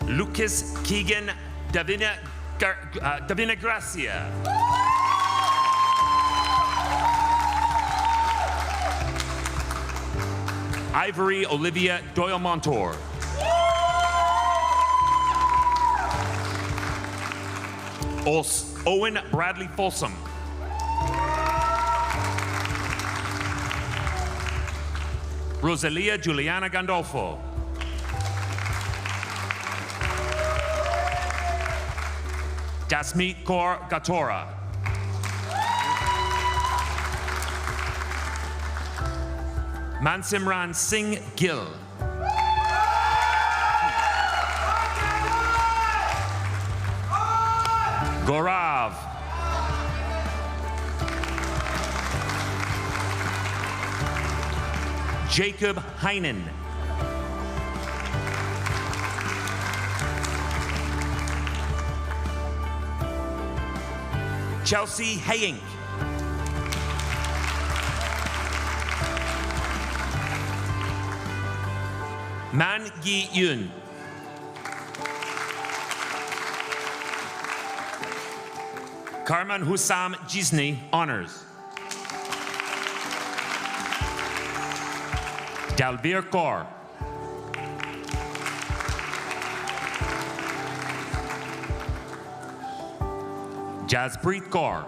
Lucas Keegan Davina Gracia. Ivory Olivia Doyle Montour. Owen Bradley Folsom. Rosalia Juliana Gandolfo. Jasmeet Kaur Gatora. Mansimran Singh Gill. Gaurav. Jacob Heinen. Chelsea Hayink. Man Gi Yun. Karman Hussam Gisni, honors. Dalbir Kaur. Jaspreet Kaur.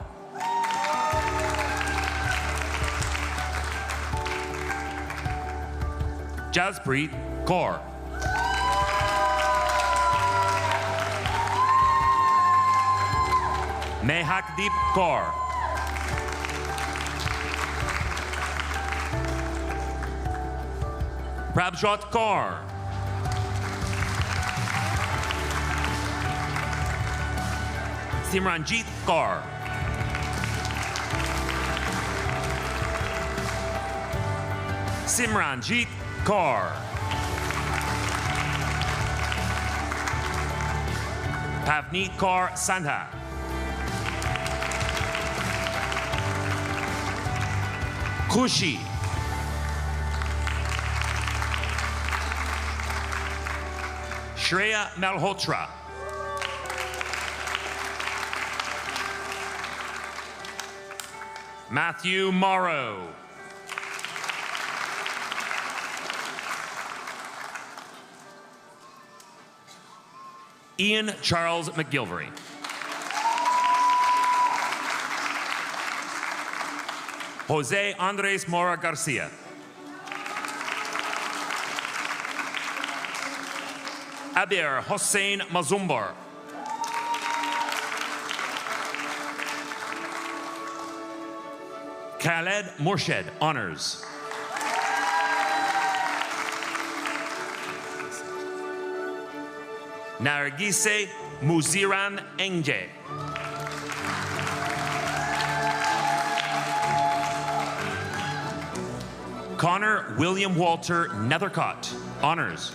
Jaspreet Kaur. Mehakdeep Kaur. Prabjot Kaur. Simranjit Kaur. Simranjit Kaur. Pavneet Kaur Sandha. Khushi. Shreya Malhotra. Matthew Morrow. Ian Charles McGilvery. Jose Andres Mora Garcia. Abir Hossein Mazumbar. Khaled Morshed, honors. Nargise Muziran Engje. Connor William Walter Nethercott, honors.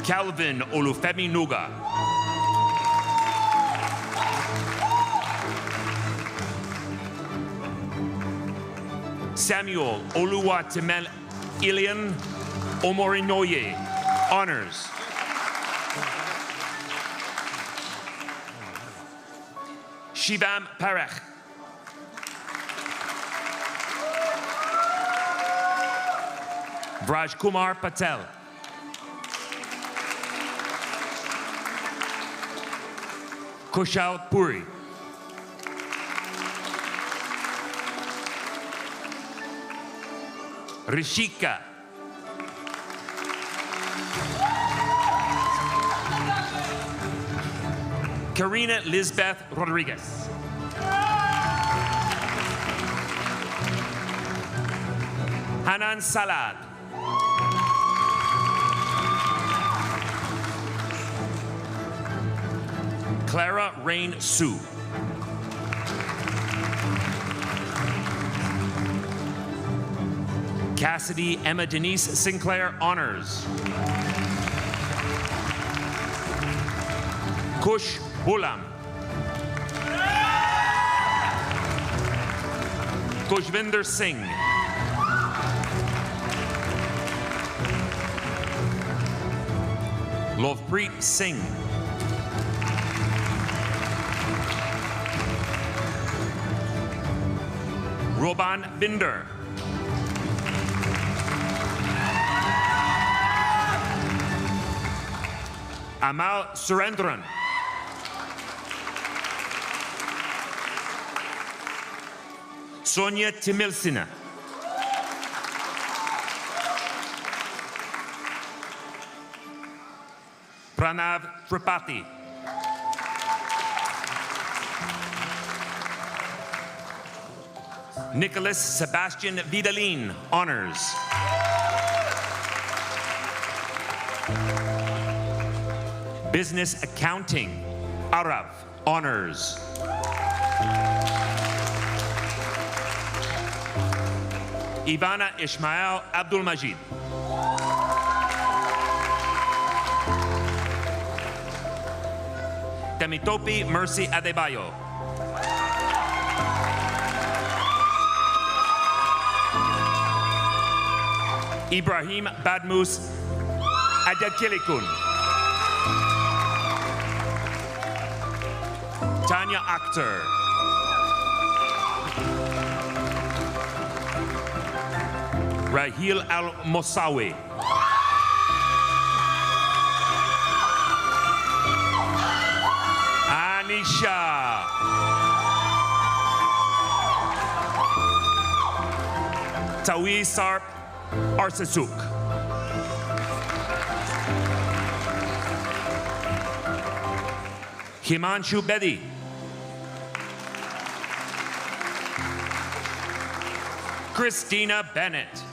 Calvin Olufemi Nuga. Samuel Oluwatimel Ilian Omorinoye, honors. Shivam Parekh. Vraj Kumar Patel. Kushal Puri. Rishika. Karina Lisbeth Rodriguez. Hanan Salad. Clara Rain Sue. Cassidy Emma Denise Sinclair, honors. Kush Hulam. Kushvinder Singh. Lovpreet Singh. Roban Binder. Amal Surendran. Sonia Timilsina. Pranav Tripathi. Nicholas Sebastian Vidalin, honors. Business Accounting, Arav, honors. Ivana Ishmael Abdul Majid. Temitope Mercy Adebayo. Ibrahim Badmus Adakilikun. Tanya Akhtar. Rahil Al-Mosawi. Anisha. Tawi Sarp Arsasuk. Himanshu Bedi. Christina Bennett.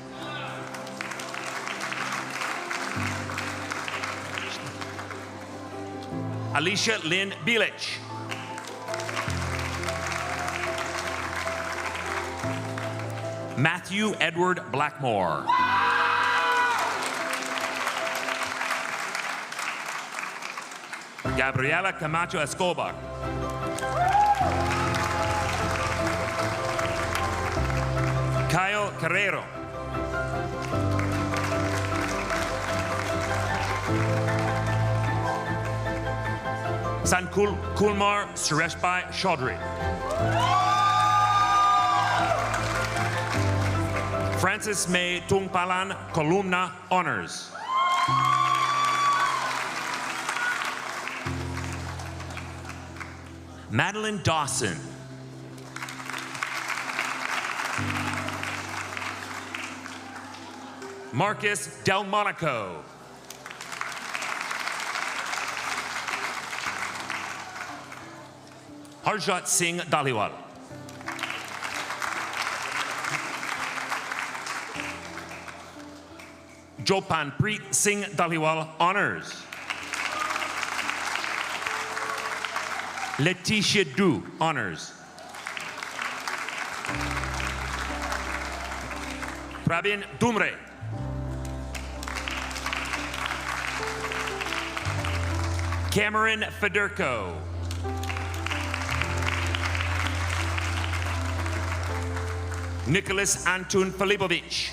Alicia Lynn Bilich. Matthew Edward Blackmore. Gabriela Camacho Escobar. Kyle Carrero. Sankul Kulmar Sureshbhai Chaudhry. Francis May Tungpalan Kolumna, honors. Madeline Dawson. Marcus Delmonico. Harjot Singh Dhaliwal. Jopanpreet Singh Dhaliwal, honors. Letitia Du, honors. Pravin Dumre. Cameron Federko. Nicholas Antun Filipovic.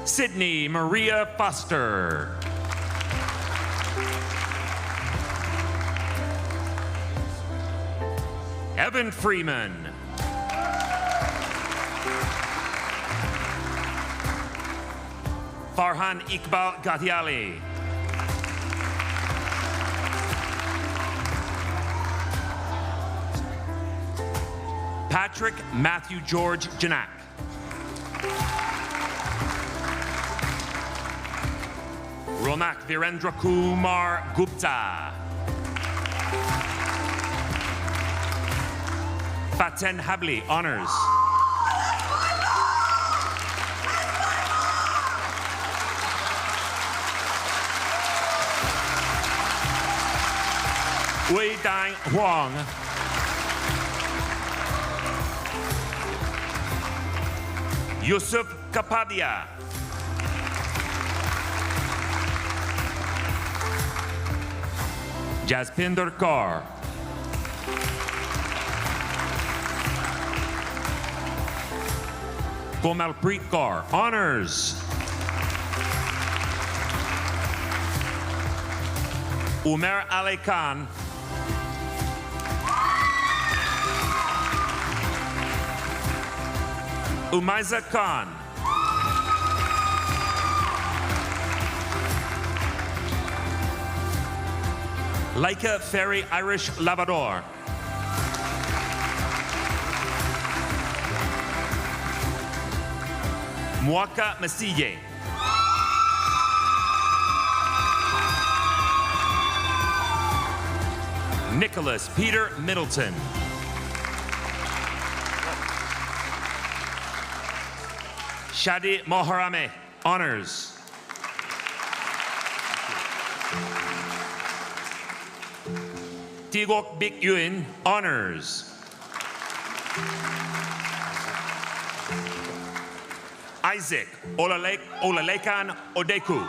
Sydney Maria Foster. Evan Freeman. Farhan Iqbal Gatiali. Patrick Matthew George Janak. Ronak Virendra Kumar Gupta. Faten Habli, honors. Wei Dai Huang. Yusuf Kapadia. Jaspinder Kaur. Komalpreet Kaur, honors. Umer Ali Khan. Umaiza Khan. Laika Ferry Irish Labrador. Mwaka Masije. Nicholas Peter Middleton. Shadi Moharame, honors. Tigok Bik Yuen, honors. Isaac Olalekan Odeku.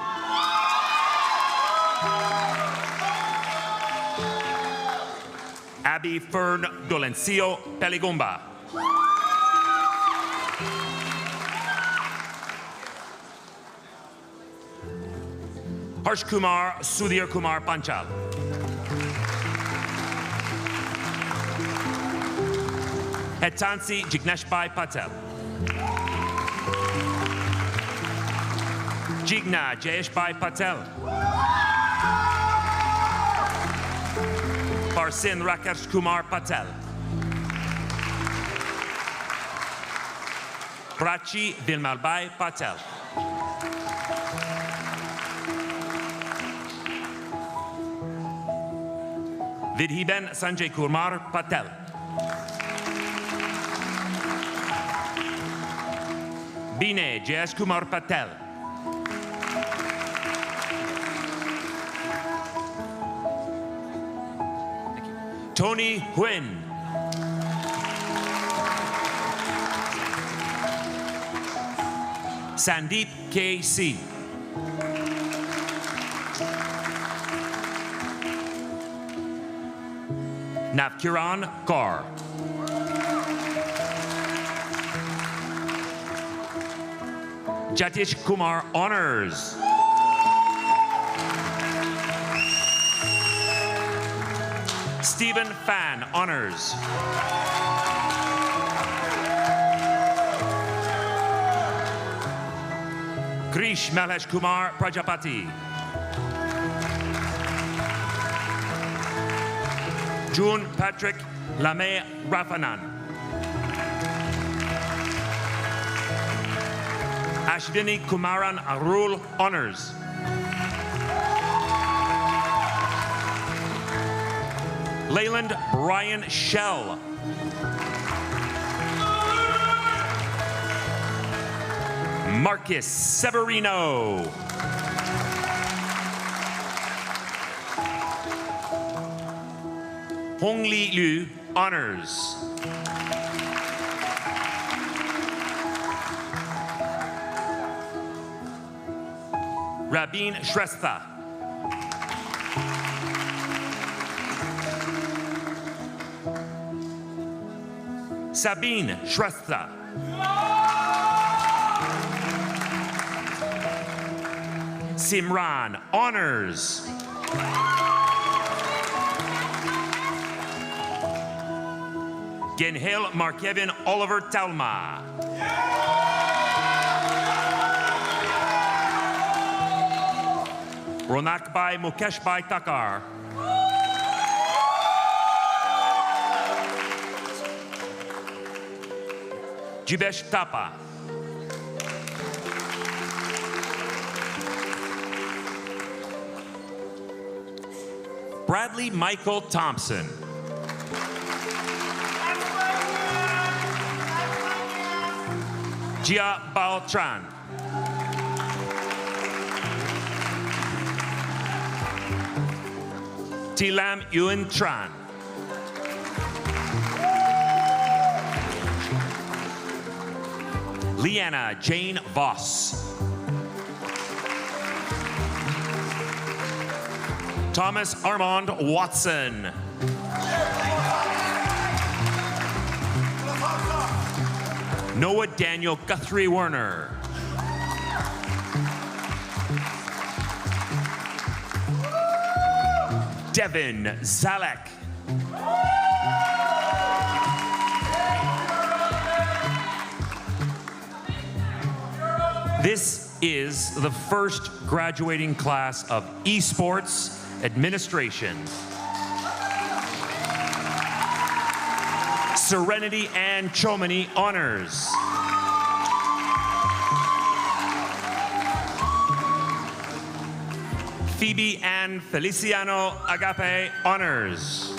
Abby Fern Dolencio Peligumba. Harsh Kumar Sudhir Kumar Panchal. Hetansi Jigneshbhai Patel. Jigna Jayeshbhai Patel. Parsin Rakesh Kumar Patel. Prachi Vilmalbai Patel. Vidhiben Sanjay Kumar Patel. Bine Jayesh Kumar Patel. Tony Huynh. Sandeep K.C. Navkiran Kaur. Jatish Kumar, honors. Stephen Fan, honors. Satish Malesh Kumar Prajapati. June Patrick Lame Rafanan. Ashvini Kumaran Arul Honors. Leyland Brian Shell. Marcus Severino. Hong Li Liu Honors. Rabin Shrestha. Sabine Shrestha. Simran Honors. Genhil Markevin Oliver Talma. Ronakbai Mukeshbai Takar. Jibesh Tapa. Bradley Michael Thompson. Jia Bao Tran. Tilam Yuen Tran. Leanna Jane Voss. Thomas Armand Watson. Noah Daniel Guthrie Werner. Devin Zalek. This is the first graduating class of Esports Administration. Serenity Ann Chomany Honors. Phoebe Ann Feliciano Agape Honors.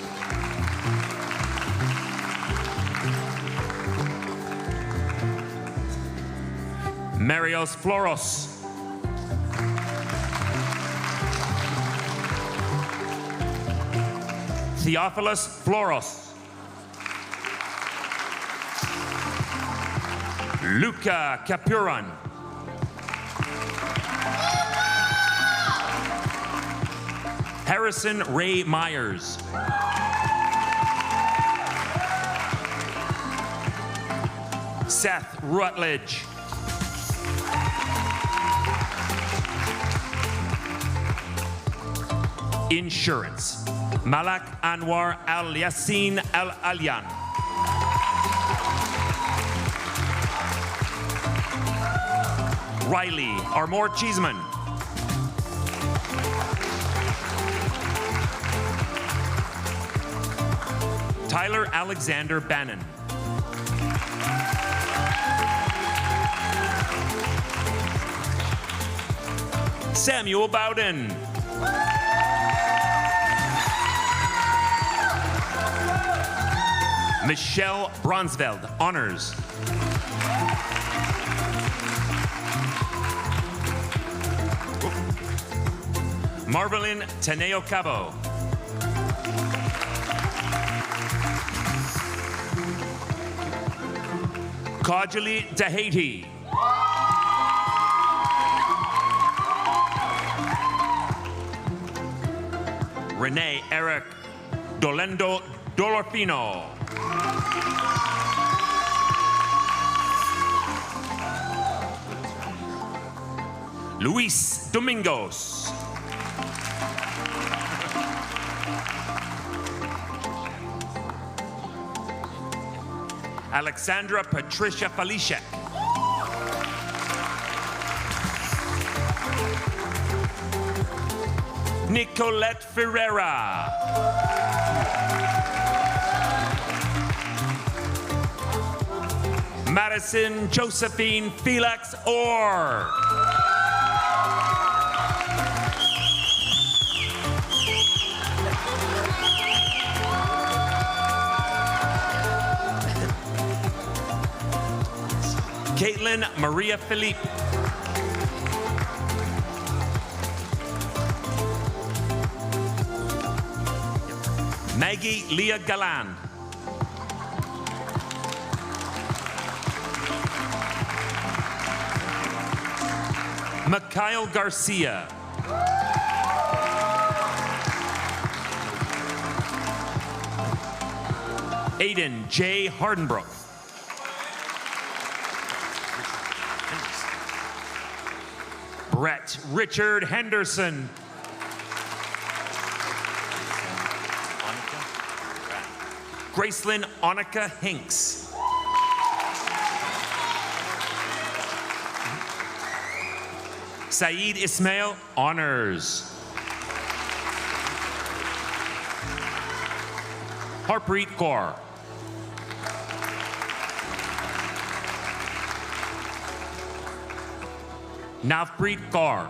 Marios Floros. Theophilus Floros. Luca Capuran. Harrison Ray Myers. Seth Rutledge. Insurance. Malak Anwar Al Yassin Al Alyan. Riley Armour Cheeseman. Tyler Alexander Bannon. Samuel Bowden. Michelle Bronsveld, honors. Marvelyn Teneo Cabo. Kajali Dahati. Renee Eric Dolendo Dolorfino. Luis Domingos. Alexandra Patricia Falishek. Nicolette Ferreira. Madison Josephine Felix Orr. Caitlin Maria Philippe. Maggie Leah Galland. McKeil Garcia. Aiden J. Hardenbrook. Brett Richard Henderson. Gracelyn Annika Hinks. Saeed Ismail, honors. Harpreet Kaur. Navpreet Kaur.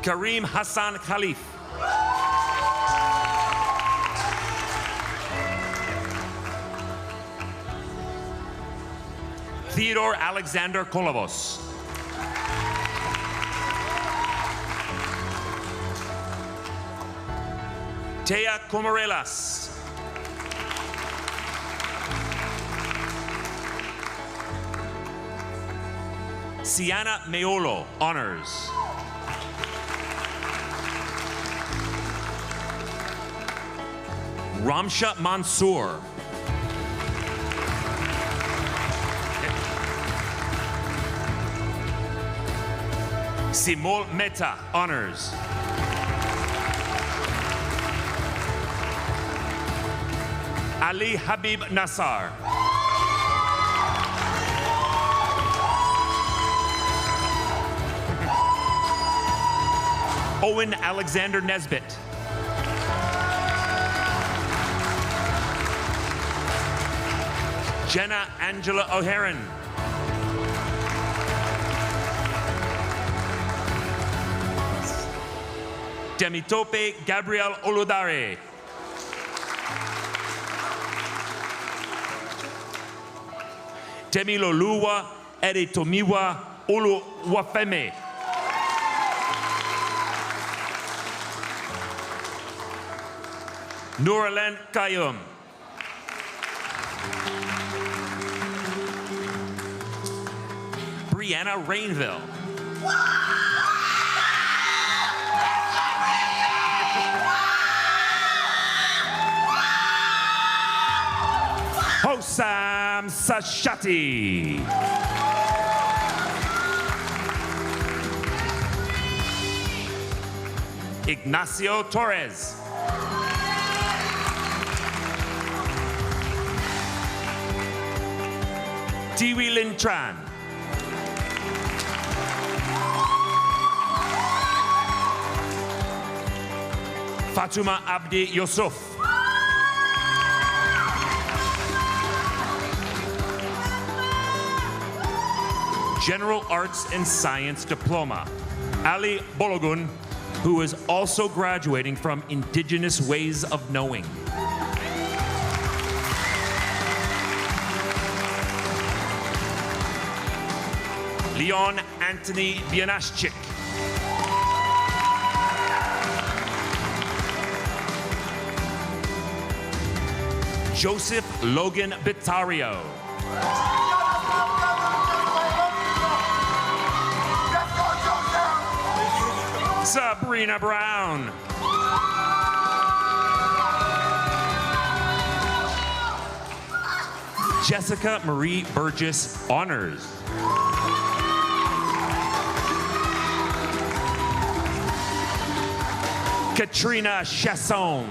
Kareem Hassan Khalif. Theodore Alexander Kolovos. Tea Comorelas. Sienna Meolo, honors. Ramsha Mansoor. Simol Mehta, honors. Ali Habib Nassar. Owen Alexander Nesbitt. Jenna Angela O'Haran. Demitope Gabriel Oludare. Temiloluwa Eritomiwa Oluwafeme. Nouralen Kayum. Brianna Rainville. Hosam Sashati. Ignacio Torres. Tiwi Lin Tran. Fatuma Abdi Yusuf. General Arts and Science Diploma, Ali Bologun, who is also graduating from Indigenous Ways of Knowing. Leon Anthony Bianashchik. Joseph Logan Bitario. Sabrina Brown. Jessica Marie Burgess, honors. Katrina Chasson.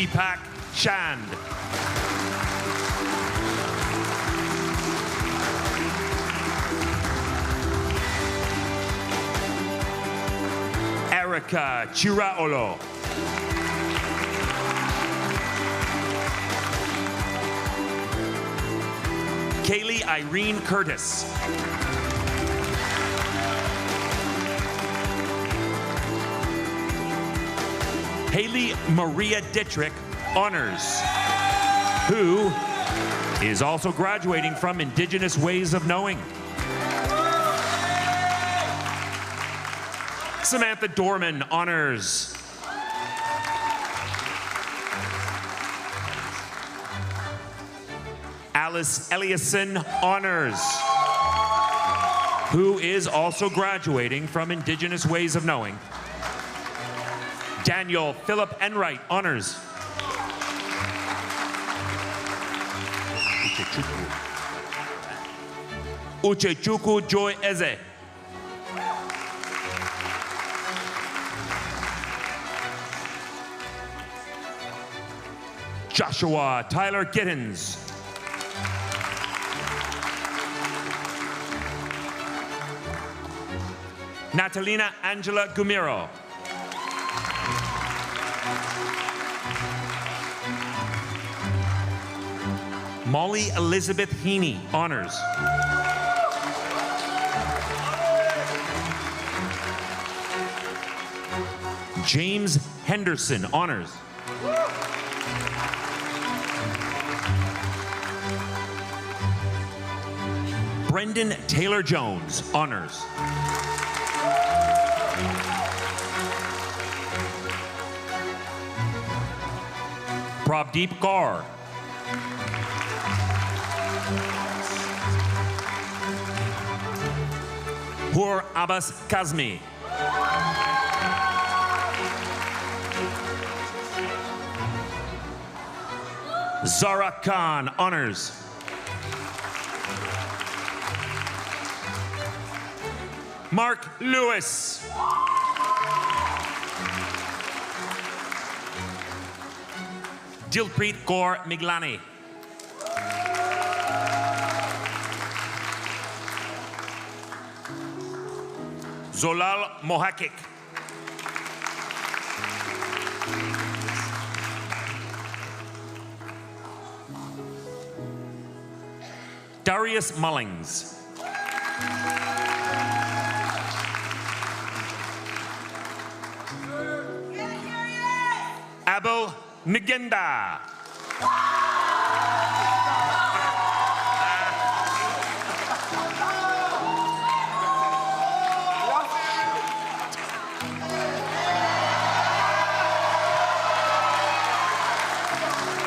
Deepak Chand. Erica Chiraolo. Kaylee Irene Curtis. Haley Maria Dittrich, honors, who is also graduating from Indigenous Ways of Knowing. Samantha Dorman, honors. Alice Eliasson, honors, who is also graduating from Indigenous Ways of Knowing. Daniel Philip Enright, honors. Uchechukwu Joy Eze. Joshua Tyler Gittins. Natalina Angela Gumiro. Molly Elizabeth Heaney, honors. James Henderson, honors. Brendan Taylor Jones, honors. Prabdeep Kaur. Hur Abbas Kazmi. Zara Khan, honors. Mark Lewis. Dilpreet Kaur Miglani. Zolal Mohakik. Darius Mullings. Abel Nigenda.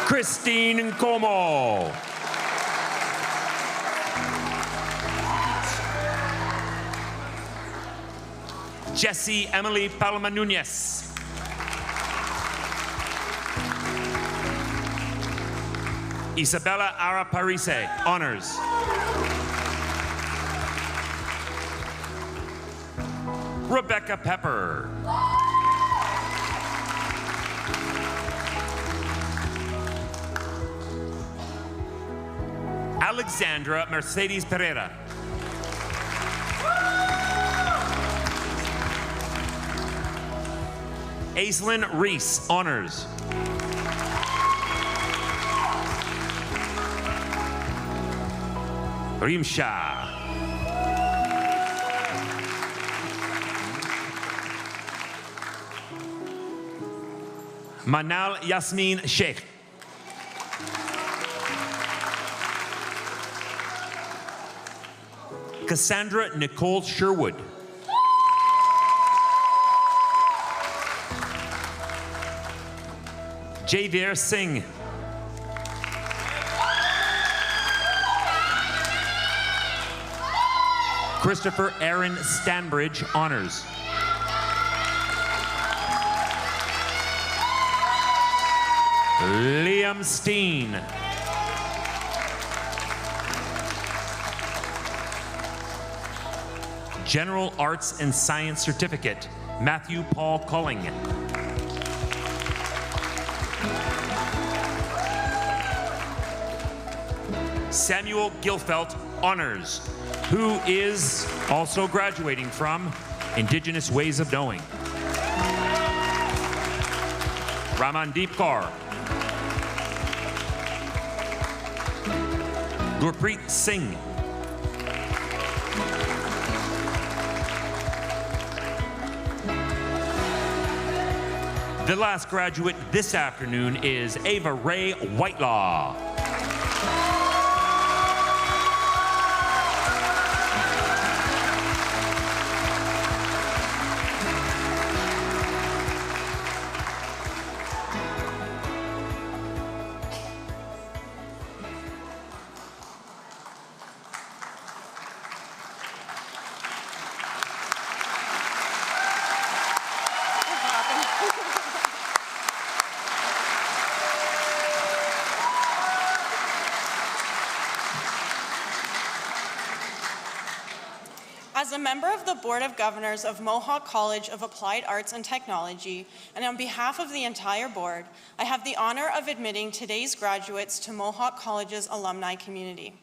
Christine Como. Jessie Emily Palma Nunez. Isabella Ara Parise, honors. Rebecca Pepper. Alexandra Mercedes Pereira. Aislinn Reese, honors. Rimsha. Manal Yasmin Sheikh. Cassandra Nicole Sherwood. Javier Singh. Christopher Aaron Stanbridge, honors. Liam Steen. General Arts and Science Certificate, Matthew Paul Culling. Samuel Gilfelt Honors, who is also graduating from Indigenous Ways of Knowing. Ramandeep Kaur. Gurpreet Singh. The last graduate this afternoon is Ava Ray Whitelaw. As a member of the Board of Governors of Mohawk College of Applied Arts and Technology, and on behalf of the entire board, I have the honor of admitting today's graduates to Mohawk College's alumni community.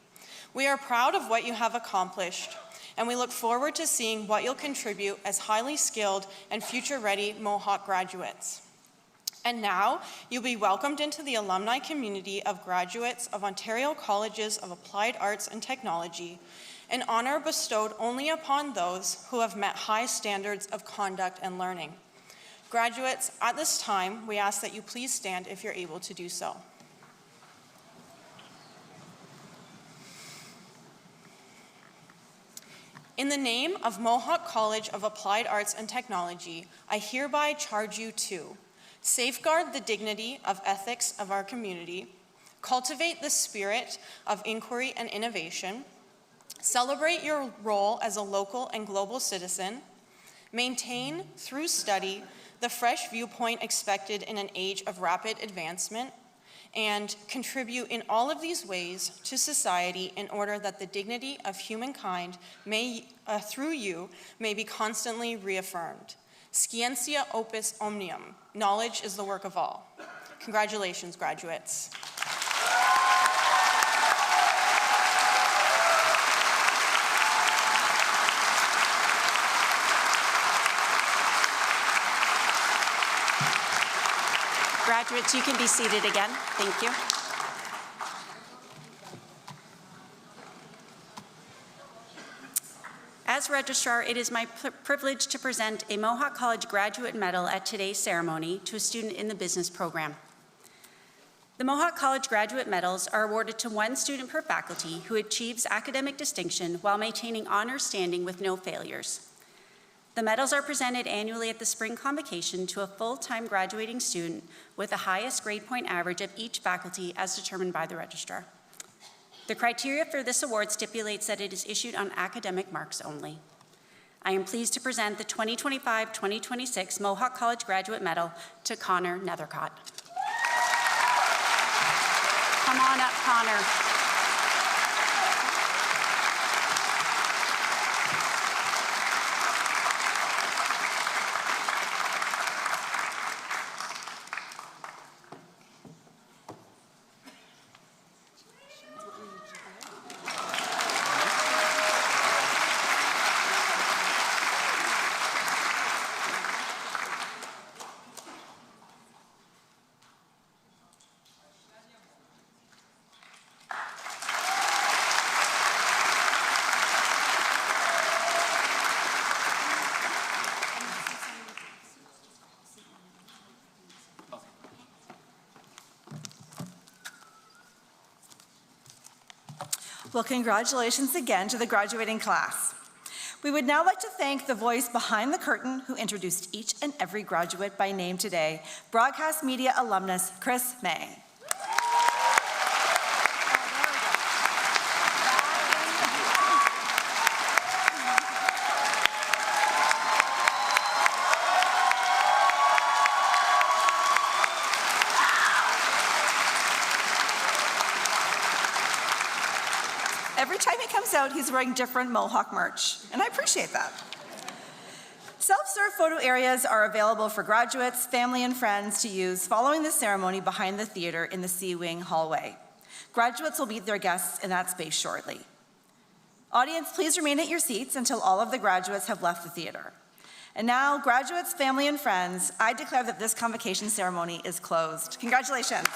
We are proud of what you have accomplished, and we look forward to seeing what you'll contribute as highly skilled and future-ready Mohawk graduates. And now, you'll be welcomed into the alumni community of graduates of Ontario Colleges of Applied Arts and Technology, an honor bestowed only upon those who have met high standards of conduct and learning. Graduates, at this time, we ask that you please stand if you're able to do so. In the name of Mohawk College of Applied Arts and Technology, I hereby charge you to safeguard the dignity of ethics of our community, cultivate the spirit of inquiry and innovation, celebrate your role as a local and global citizen, maintain, through study, the fresh viewpoint expected in an age of rapid advancement, and contribute in all of these ways to society in order that the dignity of humankind may, through you, may be constantly reaffirmed. Scientia opus omnium. Knowledge is the work of all. Congratulations, graduates. Graduates, you can be seated again. Thank you. As registrar, it is my privilege to present a Mohawk College Graduate Medal at today's ceremony to a student in the business program. The Mohawk College Graduate Medals are awarded to one student per faculty who achieves academic distinction while maintaining honor standing with no failures. The medals are presented annually at the spring convocation to a full-time graduating student with the highest grade point average of each faculty as determined by the registrar. The criteria for this award stipulates that it is issued on academic marks only. I am pleased to present the 2025-2026 Mohawk College Graduate Medal to Connor Nethercott. Come on up, Connor. Well, congratulations again to the graduating class. We would now like to thank the voice behind the curtain who introduced each and every graduate by name today, broadcast media alumnus Chris May. Every time he comes out, he's wearing different Mohawk merch, and I appreciate that. Self-serve photo areas are available for graduates, family, and friends to use following the ceremony behind the theater in the C-Wing hallway. Graduates will meet their guests in that space shortly. Audience, please remain at your seats until all of the graduates have left the theater. And now, graduates, family, and friends, I declare that this convocation ceremony is closed. Congratulations.